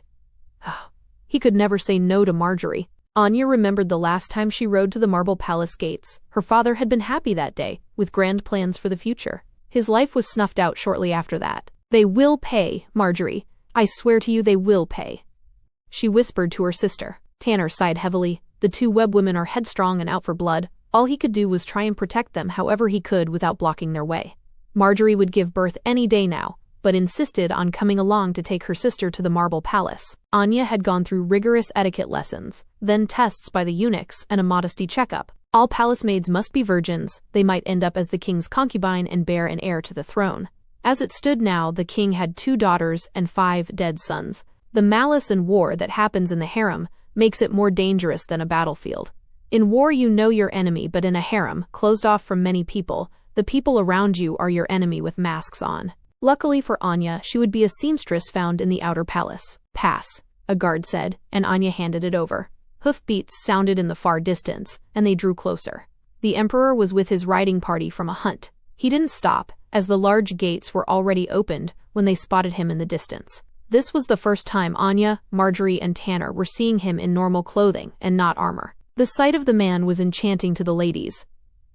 S1: He could never say no to Marjorie. Anya remembered the last time she rode to the Marble Palace gates. Her father had been happy that day, with grand plans for the future. His life was snuffed out shortly after that. "They will pay, Marjorie. I swear to you they will pay," she whispered to her sister. Tanner sighed heavily. The two Webb women are headstrong and out for blood. All he could do was try and protect them however he could without blocking their way. Marjorie would give birth any day now, but insisted on coming along to take her sister to the Marble Palace. Anya had gone through rigorous etiquette lessons, then tests by the eunuchs, and a modesty checkup. All palace maids must be virgins. They might end up as the king's concubine and bear an heir to the throne. As it stood now, the king had 2 daughters and 5 dead sons. The malice and war that happens in the harem makes it more dangerous than a battlefield. In war you know your enemy, but in a harem, closed off from many people, the people around you are your enemy with masks on. Luckily for Anya, she would be a seamstress found in the outer palace. Pass, a guard said, and Anya handed it over. Hoofbeats sounded in the far distance, and they drew closer. The emperor was with his riding party from a hunt. He didn't stop, as the large gates were already opened when they spotted him in the distance. This was the first time Anya, Marjorie, and Tanner were seeing him in normal clothing and not armor. The sight of the man was enchanting to the ladies.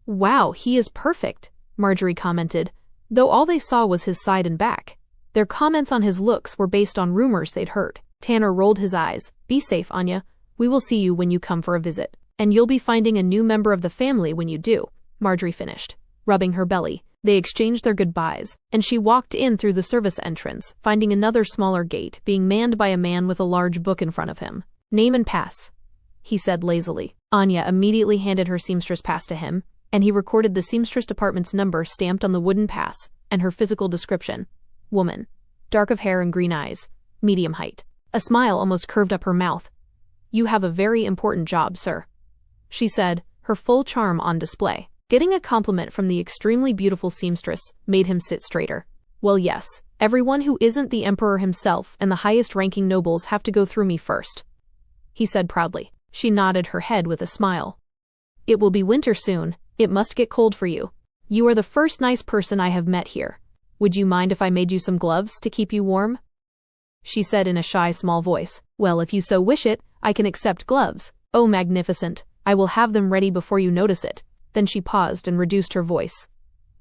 S1: "Wow, he is perfect," Marjorie commented, though all they saw was his side and back. Their comments on his looks were based on rumors they'd heard. Tanner rolled his eyes. "Be safe, Anya. We will see you when you come for a visit. And you'll be finding a new member of the family when you do," Marjorie finished, rubbing her belly. They exchanged their goodbyes, and she walked in through the service entrance, finding another smaller gate being manned by a man with a large book in front of him. "Name and pass," he said lazily. Anya immediately handed her seamstress pass to him, and he recorded the seamstress department's number stamped on the wooden pass, and her physical description. Woman. Dark of hair and green eyes. Medium height. A smile almost curved up her mouth. "You have a very important job, sir," she said, her full charm on display. Getting a compliment from the extremely beautiful seamstress made him sit straighter. "Well, yes, everyone who isn't the emperor himself and the highest-ranking nobles have to go through me first," he said proudly. She nodded her head with a smile. "It will be winter soon. It must get cold for you. You are the first nice person I have met here. Would you mind if I made you some gloves to keep you warm?" she said in a shy, small voice. "Well, if you so wish it, I can accept gloves. Oh, magnificent. I will have them ready before you notice it." Then she paused and reduced her voice.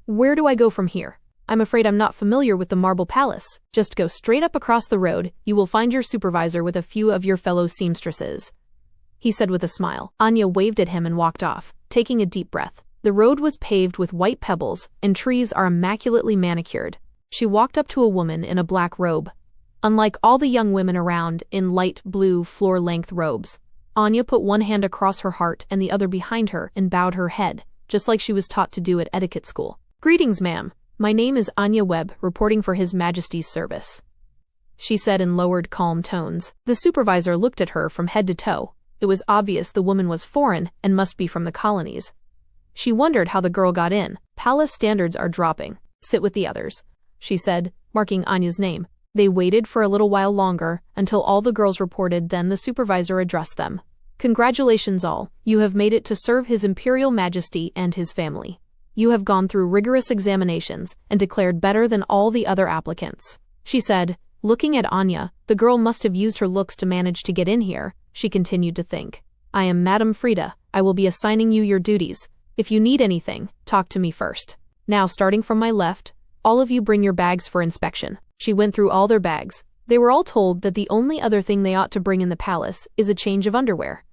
S1: "Where do I go from here? I'm afraid I'm not familiar with the Marble Palace. Just go straight up across the road. You will find your supervisor with a few of your fellow seamstresses," he said with a smile. Anya waved at him and walked off, taking a deep breath. The road was paved with white pebbles, and trees are immaculately manicured. She walked up to a woman in a black robe. Unlike all the young women around in light blue floor-length robes, Anya put one hand across her heart and the other behind her and bowed her head, just like she was taught to do at etiquette school. "Greetings, ma'am. My name is Anya Webb, reporting for His Majesty's service," she said in lowered, calm tones. The supervisor looked at her from head to toe. It was obvious the woman was foreign and must be from the colonies. She wondered how the girl got in. "Palace standards are dropping. Sit with the others," she said, marking Anya's name. They waited for a little while longer, until all the girls reported, then the supervisor addressed them. "Congratulations all, you have made it to serve His Imperial Majesty and his family. You have gone through rigorous examinations and declared better than all the other applicants," she said. Looking at Anya, the girl must have used her looks to manage to get in here, she continued to think. "I am Madame Frida. I will be assigning you your duties. If you need anything, talk to me first. Now, starting from my left, all of you bring your bags for inspection." She went through all their bags. They were all told that the only other thing they ought to bring in the palace is a change of underwear.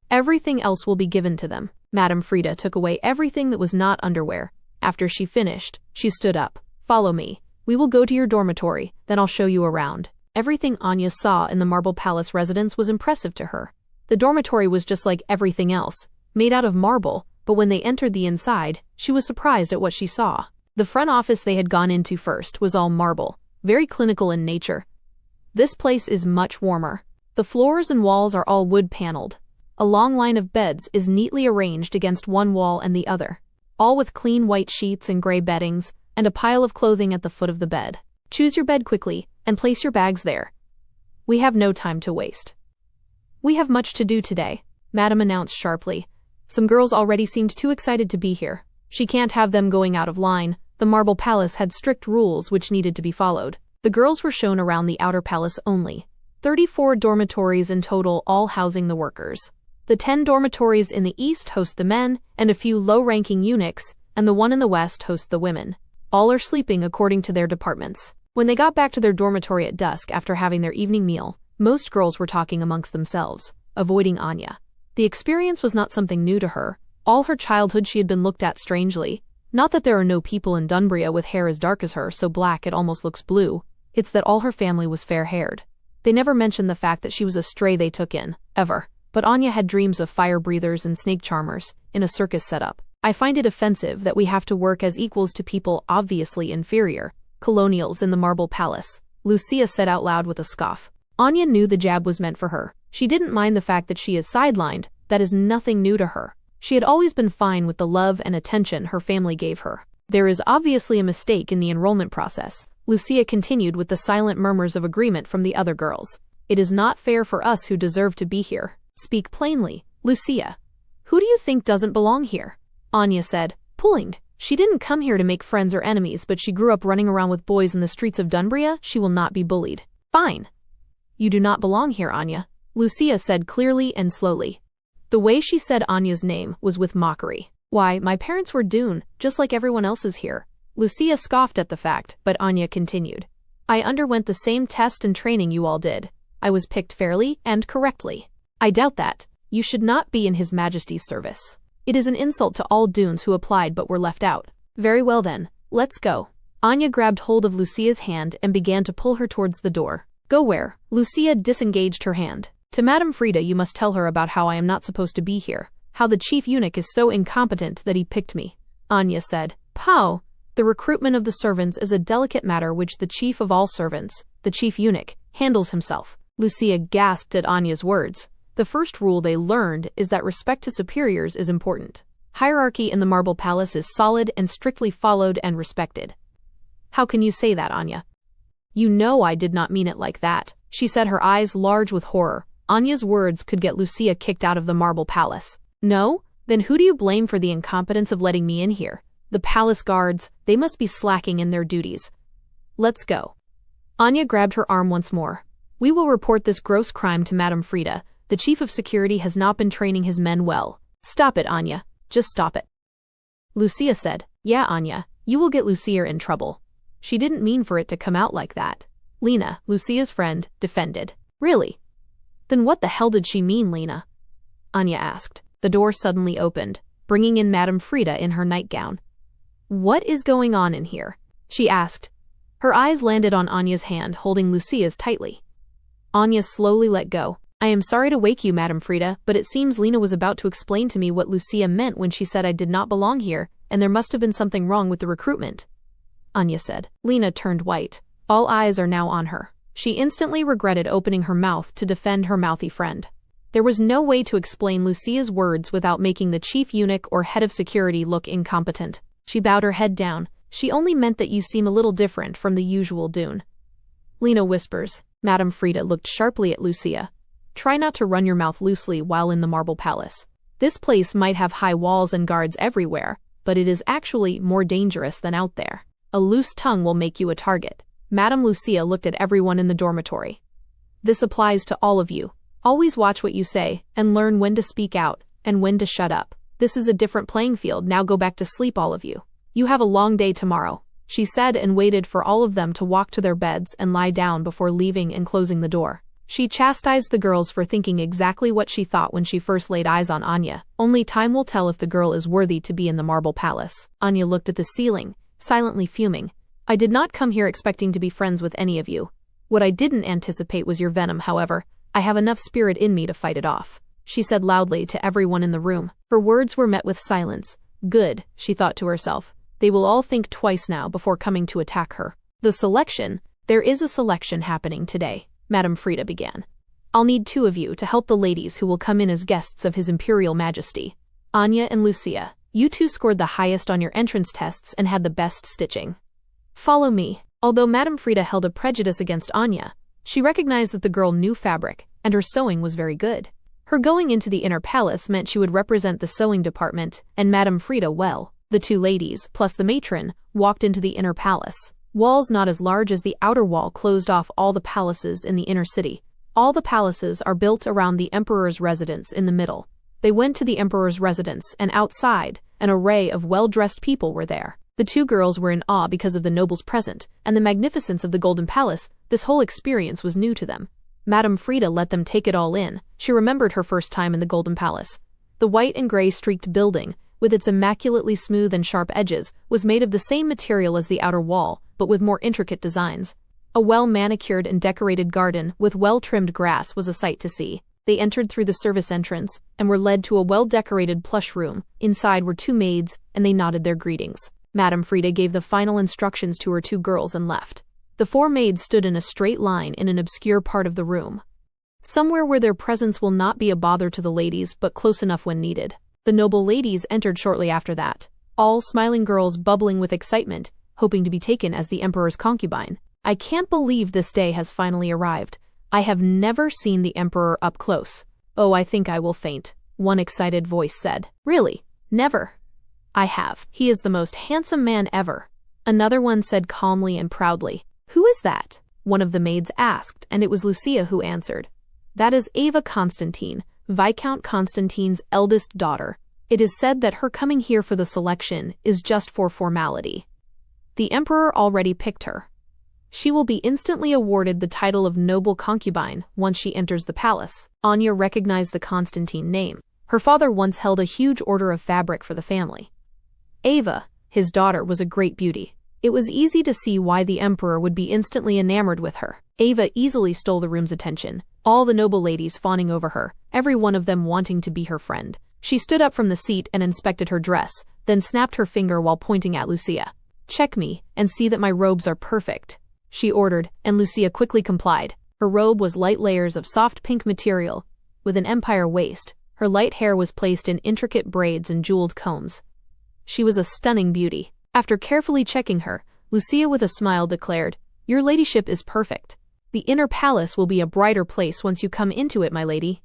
S1: Everything else will be given to them. Madame Frida took away everything that was not underwear. After she finished, she stood up. "Follow me. We will go to your dormitory, then I'll show you around." Everything Anya saw in the Marble Palace residence was impressive to her. The dormitory was just like everything else, made out of marble, but when they entered the inside, she was surprised at what she saw. The front office they had gone into first was all marble, very clinical in nature. This place is much warmer. The floors and walls are all wood-paneled. A long line of beds is neatly arranged against one wall and the other, all with clean white sheets and gray beddings, and a pile of clothing at the foot of the bed. "Choose your bed quickly, and place your bags there. We have no time to waste." "We have much to do today," Madame announced sharply. Some girls already seemed too excited to be here. She can't have them going out of line. The Marble Palace had strict rules which needed to be followed. The girls were shown around the outer palace only. 34 dormitories in total, all housing the workers. The 10 dormitories in the east host the men and a few low-ranking eunuchs, and the one in the west hosts the women. All are sleeping according to their departments. When they got back to their dormitory at dusk after having their evening meal, most girls were talking amongst themselves, avoiding Anya. The experience was not something new to her. All her childhood she had been looked at strangely. Not that there are no people in Dunbria with hair as dark as her, so black it almost looks blue. It's that all her family was fair-haired. They never mentioned the fact that she was a stray they took in, ever. But Anya had dreams of fire-breathers and snake charmers, in a circus setup. "I find it offensive that we have to work as equals to people obviously inferior," Colonials in the Marble Palace, Lucia said out loud with a scoff. Anya knew the jab was meant for her. She didn't mind the fact that she is sidelined. That is nothing new to her. She had always been fine with the love and attention her family gave her. There is obviously a mistake in the enrollment process, Lucia continued with the silent murmurs of agreement from the other girls. It is not fair for us who deserve to be here. Speak plainly, Lucia. Who do you think doesn't belong here? Anya said, pulling. She didn't come here to make friends or enemies, but she grew up running around with boys in the streets of Dunbria. She will not be bullied. Fine. You do not belong here, Anya, Lucia said clearly and slowly. The way she said Anya's name was with mockery. Why, my parents were Dune, just like everyone else's here. Lucia scoffed at the fact, but Anya continued. I underwent the same test and training you all did. I was picked fairly and correctly. I doubt that. You should not be in His Majesty's service. It is an insult to all Dunes who applied but were left out. Very well then, let's go. Anya grabbed hold of Lucia's hand and began to pull her towards the door. Go where? Lucia disengaged her hand. To Madame Frida you must tell her about how I am not supposed to be here, how the chief eunuch is so incompetent that he picked me. Anya said, Pow! The recruitment of the servants is a delicate matter which the chief of all servants, the chief eunuch, handles himself. Lucia gasped at Anya's words. The first rule they learned is that respect to superiors is important. Hierarchy in the Marble Palace is solid and strictly followed and respected. How can you say that, Anya? You know I did not mean it like that, she said, her eyes large with horror. Anya's words could get Lucia kicked out of the Marble Palace. No? Then who do you blame for the incompetence of letting me in here? The palace guards, they must be slacking in their duties. Let's go. Anya grabbed her arm once more. We will report this gross crime to Madame Frida. The chief of security has not been training his men well. Stop it, Anya. Just stop it. Lucia said, Yeah, Anya, you will get Lucia in trouble. She didn't mean for it to come out like that. Lena, Lucia's friend, defended. Really? Then what the hell did she mean, Lena? Anya asked. The door suddenly opened, bringing in Madame Frida in her nightgown. What is going on in here? She asked. Her eyes landed on Anya's hand, holding Lucia's tightly. Anya slowly let go. I am sorry to wake you, Madame Frida, but it seems Lena was about to explain to me what Lucia meant when she said I did not belong here, and there must have been something wrong with the recruitment. Anya said. Lena turned white. All eyes are now on her. She instantly regretted opening her mouth to defend her mouthy friend. There was no way to explain Lucia's words without making the chief eunuch or head of security look incompetent. She bowed her head down. She only meant that you seem a little different from the usual Dune. Lena whispers. Madame Frida looked sharply at Lucia. Try not to run your mouth loosely while in the Marble Palace. This place might have high walls and guards everywhere, but it is actually more dangerous than out there. A loose tongue will make you a target. Madame Lucia looked at everyone in the dormitory. This applies to all of you. Always watch what you say, and learn when to speak out, and when to shut up. This is a different playing field. Now go back to sleep, all of you. You have a long day tomorrow, she said, and waited for all of them to walk to their beds and lie down before leaving and closing the door. She chastised the girls for thinking exactly what she thought when she first laid eyes on Anya. Only time will tell if the girl is worthy to be in the Marble Palace. Anya looked at the ceiling, silently fuming. I did not come here expecting to be friends with any of you. What I didn't anticipate was your venom, however. I have enough spirit in me to fight it off, she said loudly to everyone in the room. Her words were met with silence. Good, she thought to herself. They will all think twice now before coming to attack her. The selection. There is a selection happening today, Madame Frida began. I'll need 2 of you to help the ladies who will come in as guests of His Imperial Majesty. Anya and Lucia, you 2 scored the highest on your entrance tests and had the best stitching. Follow me. Although Madame Frida held a prejudice against Anya, she recognized that the girl knew fabric, and her sewing was very good. Her going into the inner palace meant she would represent the sewing department and Madame Frida well. The 2 ladies, plus the matron, walked into the inner palace. Walls not as large as the outer wall closed off all the palaces in the inner city. All the palaces are built around the emperor's residence in the middle. They went to the emperor's residence, and outside, an array of well-dressed people were there. The 2 girls were in awe because of the nobles present, and the magnificence of the Golden Palace. This whole experience was new to them. Madame Frida let them take it all in. She remembered her first time in the Golden Palace. The white and gray streaked building, with its immaculately smooth and sharp edges, was made of the same material as the outer wall, but with more intricate designs. A well-manicured and decorated garden with well-trimmed grass was a sight to see. They entered through the service entrance, and were led to a well-decorated plush room. Inside were 2 maids, and they nodded their greetings. Madame Frida gave the final instructions to her 2 girls and left. The 4 maids stood in a straight line in an obscure part of the room, somewhere where their presence will not be a bother to the ladies but close enough when needed. The noble ladies entered shortly after that, all smiling girls bubbling with excitement, hoping to be taken as the emperor's concubine. I can't believe this day has finally arrived. I have never seen the emperor up close. Oh, I think I will faint, one excited voice said. Really? Never? I have. He is the most handsome man ever, another one said calmly and proudly. Who is that? One of the maids asked, and it was Lucia who answered. That is Ava Constantine, Viscount Constantine's eldest daughter. It is said that her coming here for the selection is just for formality. The emperor already picked her. She will be instantly awarded the title of noble concubine once she enters the palace. Anya recognized the Constantine name. Her father once held a huge order of fabric for the family. Ava, his daughter, was a great beauty. It was easy to see why the emperor would be instantly enamored with her. Ava easily stole the room's attention, all the noble ladies fawning over her, every one of them wanting to be her friend. She stood up from the seat and inspected her dress, then snapped her finger while pointing at Lucia. Check me, and see that my robes are perfect, she ordered, and Lucia quickly complied. Her robe was light layers of soft pink material, with an empire waist. Her light hair was placed in intricate braids and jeweled combs. She was a stunning beauty. After carefully checking her, Lucia with a smile declared, Your ladyship is perfect. The inner palace will be a brighter place once you come into it, my lady,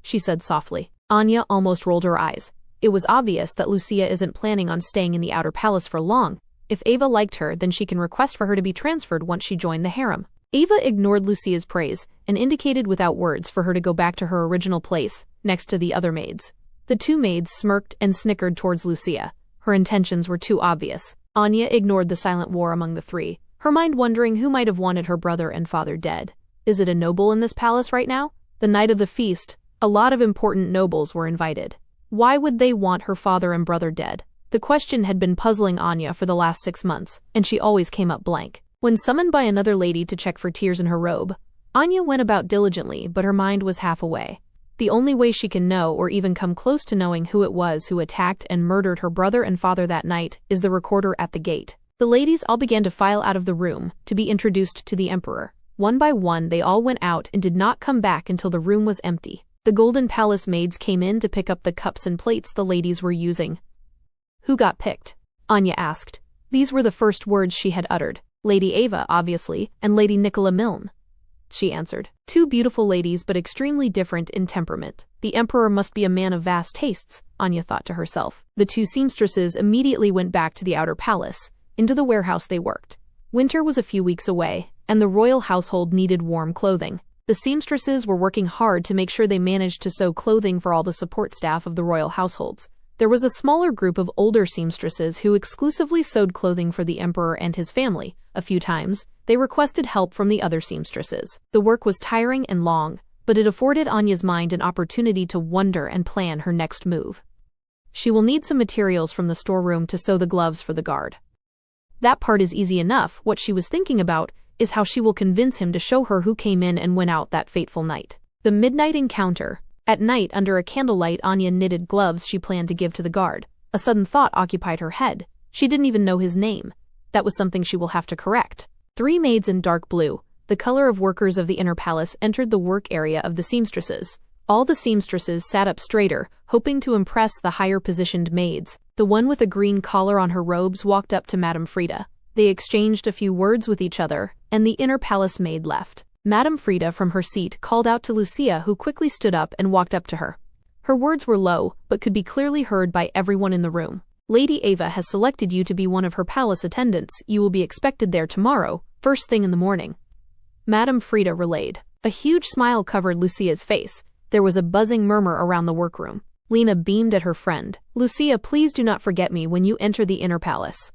S1: she said softly. Anya almost rolled her eyes. It was obvious that Lucia isn't planning on staying in the outer palace for long. If Ava liked her, then she can request for her to be transferred once she joined the harem. Ava ignored Lucia's praise and indicated without words for her to go back to her original place, next to the other maids. The 2 maids smirked and snickered towards Lucia. Her intentions were too obvious. Anya ignored the silent war among the 3, her mind wondering who might have wanted her brother and father dead. Is it a noble in this palace right now? The night of the feast, a lot of important nobles were invited. Why would they want her father and brother dead? The question had been puzzling Anya for the last 6 months, and she always came up blank. When summoned by another lady to check for tears in her robe, Anya went about diligently, but her mind was half away. The only way she can know or even come close to knowing who it was who attacked and murdered her brother and father that night is the recorder at the gate. The ladies all began to file out of the room to be introduced to the emperor. One by one they all went out and did not come back until the room was empty. The Golden Palace maids came in to pick up the cups and plates the ladies were using. Who got picked? Anya asked. These were the first words she had uttered. Lady Ava, obviously, and Lady Nicola Milne, she answered. 2 beautiful ladies but extremely different in temperament. The emperor must be a man of vast tastes, Anya thought to herself. The 2 seamstresses immediately went back to the outer palace, into the warehouse they worked. Winter was a few weeks away, and the royal household needed warm clothing. The seamstresses were working hard to make sure they managed to sew clothing for all the support staff of the royal households. There was a smaller group of older seamstresses who exclusively sewed clothing for the emperor and his family. A few times, they requested help from the other seamstresses. The work was tiring and long, but it afforded Anya's mind an opportunity to wonder and plan her next move. She will need some materials from the storeroom to sew the gloves for the guard. That part is easy enough. What she was thinking about is how she will convince him to show her who came in and went out that fateful night. The midnight encounter. At night, under a candlelight, Anya knitted gloves she planned to give to the guard. A sudden thought occupied her head. She didn't even know his name. That was something she will have to correct. 3 maids in dark blue, the color of workers of the inner palace, entered the work area of the seamstresses. All the seamstresses sat up straighter, hoping to impress the higher-positioned maids. The one with a green collar on her robes walked up to Madame Frida. They exchanged a few words with each other, and the inner palace maid left. Madame Frida from her seat called out to Lucia, who quickly stood up and walked up to her. Her words were low, but could be clearly heard by everyone in the room. Lady Ava has selected you to be one of her palace attendants. You will be expected there tomorrow, first thing in the morning, Madame Frida relayed. A huge smile covered Lucia's face. There was a buzzing murmur around the workroom. Lena beamed at her friend. Lucia, please do not forget me when you enter the inner palace.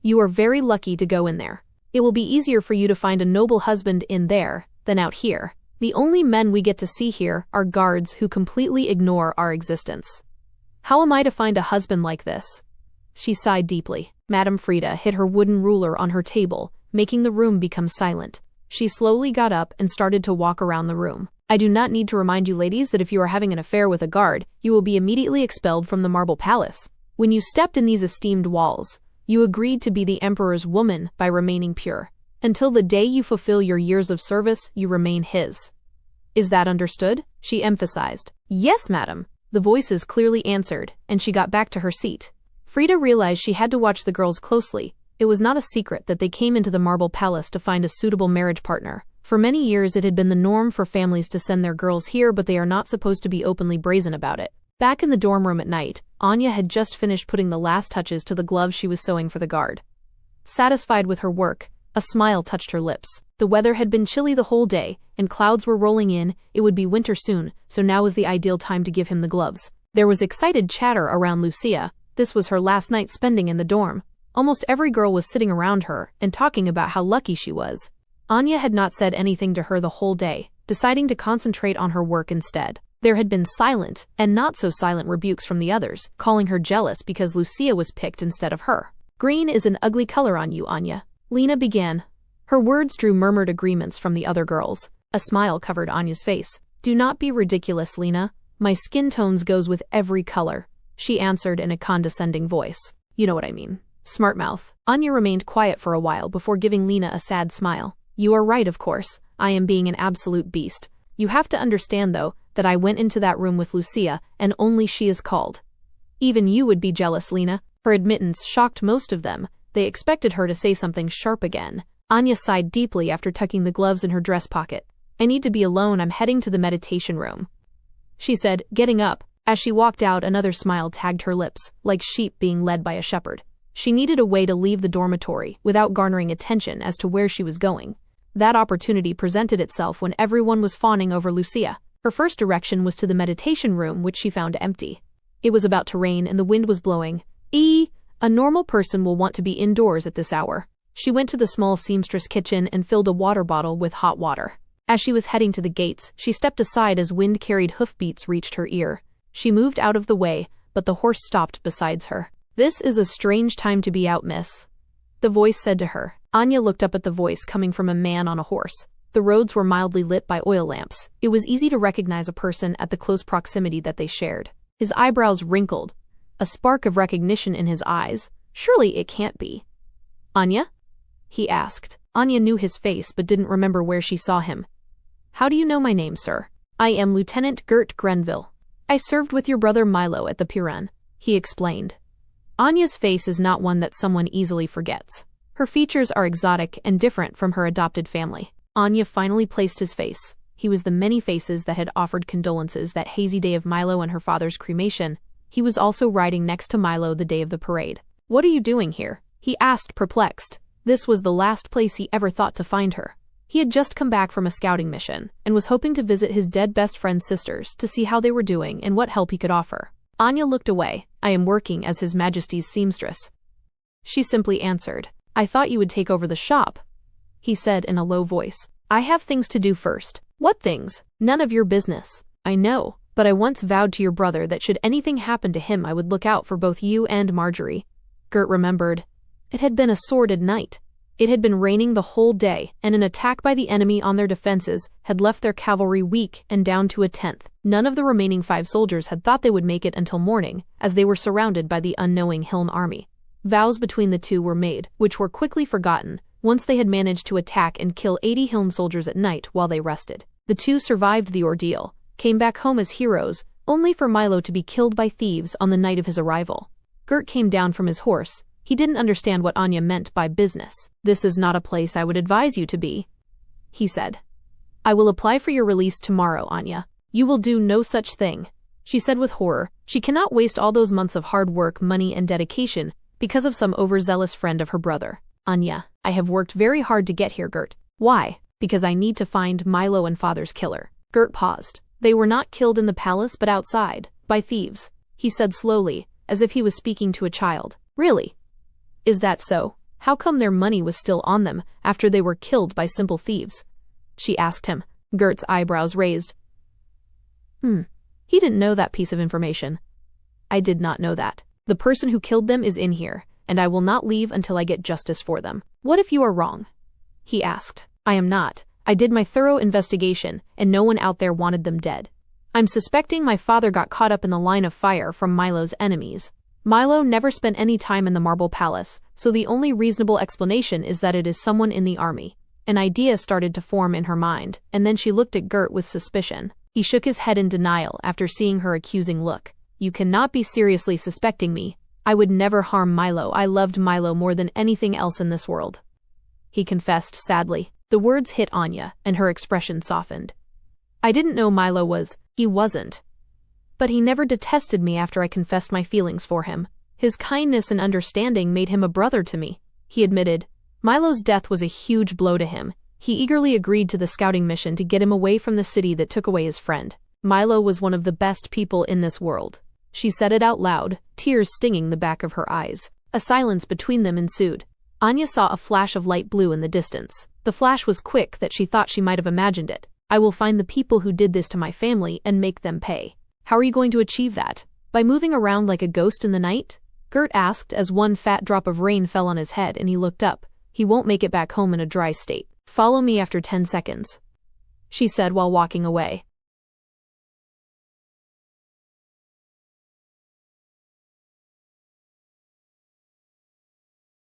S1: You are very lucky to go in there. It will be easier for you to find a noble husband in there than out here. The only men we get to see here are guards who completely ignore our existence. How am I to find a husband like this? She sighed deeply. Madame Frida hit her wooden ruler on her table, making the room become silent. She slowly got up and started to walk around the room. I do not need to remind you ladies that if you are having an affair with a guard, you will be immediately expelled from the Marble Palace. When you stepped in these esteemed walls, You agreed to be the Emperor's woman by remaining pure. Until the day you fulfill your years of service, you remain his. Is that understood? She emphasized. Yes, madam. The voices clearly answered, and she got back to her seat. Frida realized she had to watch the girls closely. It was not a secret that they came into the Marble Palace to find a suitable marriage partner. For many years it had been the norm for families to send their girls here, but they are not supposed to be openly brazen about it. Back in the dorm room at night, Anya had just finished putting the last touches to the gloves she was sewing for the guard. Satisfied with her work, a smile touched her lips. The weather had been chilly the whole day, and clouds were rolling in. It would be winter soon, so now was the ideal time to give him the gloves. There was excited chatter around Lucia. This was her last night spending in the dorm. Almost every girl was sitting around her and talking about how lucky she was. Anya had not said anything to her the whole day, deciding to concentrate on her work instead. There had been silent and not so silent rebukes from the others, calling her jealous because Lucia was picked instead of her. Green is an ugly color on you, Anya. Lena began. Her words drew murmured agreements from the other girls. A smile covered Anya's face. Do not be ridiculous, Lena. My skin tones goes with every color, she answered in a condescending voice. You know what I mean. Smart mouth. Anya remained quiet for a while before giving Lena a sad smile. You are right, of course. I am being an absolute beast. You have to understand, though, that I went into that room with Lucia, and only she is called. Even you would be jealous, Lena. Her admittance shocked most of them. They expected her to say something sharp again. Anya sighed deeply after tucking the gloves in her dress pocket. I need to be alone. I'm heading to the meditation room, she said, getting up. As she walked out, another smile tagged her lips, like sheep being led by a shepherd. She needed a way to leave the dormitory without garnering attention as to where she was going. That opportunity presented itself when everyone was fawning over Lucia. Her first direction was to the meditation room, which she found empty. It was about to rain and the wind was blowing. A normal person will want to be indoors at this hour. She went to the small seamstress kitchen and filled a water bottle with hot water. As she was heading to the gates, she stepped aside as wind-carried hoofbeats reached her ear. She moved out of the way, but the horse stopped beside her. This is a strange time to be out, miss, the voice said to her. Anya looked up at the voice coming from a man on a horse. The roads were mildly lit by oil lamps. It was easy to recognize a person at the close proximity that they shared. His eyebrows wrinkled, a spark of recognition in his eyes. Surely it can't be. Anya? He asked. Anya knew his face but didn't remember where she saw him. How do you know my name, sir? I am Lieutenant Gert Grenville. I served with your brother Milo at the Piran, he explained. Anya's face is not one that someone easily forgets. Her features are exotic and different from her adopted family. Anya finally placed his face. He was the many faces that had offered condolences that hazy day of Milo and her father's cremation. He was also riding next to Milo the day of the parade. What are you doing here? He asked, perplexed. This was the last place he ever thought to find her. He had just come back from a scouting mission and was hoping to visit his dead best friend's sisters to see how they were doing and what help he could offer. Anya looked away. I am working as His Majesty's seamstress, she simply answered. I thought you would take over the shop, he said in a low voice. I have things to do first. What things? None of your business. I know, but I once vowed to your brother that should anything happen to him I would look out for both you and Marjorie. Gert remembered. It had been a sordid night. It had been raining the whole day, and an attack by the enemy on their defenses had left their cavalry weak and down to a tenth. None of the remaining 5 soldiers had thought they would make it until morning, as they were surrounded by the unknowing Hilm army. Vows between the two were made, which were quickly forgotten, once they had managed to attack and kill 80 Hilm soldiers at night while they rested. The two survived the ordeal, came back home as heroes, only for Milo to be killed by thieves on the night of his arrival. Gert came down from his horse. He didn't understand what Anya meant by business. This is not a place I would advise you to be, he said. I will apply for your release tomorrow, Anya. You will do no such thing, she said with horror. She cannot waste all those months of hard work, money, and dedication because of some overzealous friend of her brother. Anya, I have worked very hard to get here, Gert. Why? Because I need to find Milo and father's killer. Gert paused. They were not killed in the palace but outside, by thieves, he said slowly, as if he was speaking to a child. Really? Is that so? How come their money was still on them after they were killed by simple thieves? She asked him. Gert's eyebrows raised. He didn't know that piece of information. I did not know that. The person who killed them is in here, and I will not leave until I get justice for them. What if you are wrong? He asked. I am not. I did my thorough investigation, and no one out there wanted them dead. I'm suspecting my father got caught up in the line of fire from Milo's enemies. Milo never spent any time in the Marble Palace, so the only reasonable explanation is that it is someone in the army. An idea started to form in her mind, and then she looked at Gert with suspicion. He shook his head in denial after seeing her accusing look. You cannot be seriously suspecting me. I would never harm Milo. I loved Milo more than anything else in this world, he confessed sadly. The words hit Anya, and her expression softened. I didn't know Milo was. He wasn't. But he never detested me after I confessed my feelings for him. His kindness and understanding made him a brother to me, he admitted. Milo's death was a huge blow to him. He eagerly agreed to the scouting mission to get him away from the city that took away his friend. Milo was one of the best people in this world. She said it out loud, tears stinging the back of her eyes. A silence between them ensued. Anya saw a flash of light blue in the distance. The flash was quick that she thought she might have imagined it. I will find the people who did this to my family and make them pay. How are you going to achieve that? By moving around like a ghost in the night? Gert asked as one fat drop of rain fell on his head and he looked up. He won't make it back home in a dry state. Follow me after 10 seconds, she said while walking away.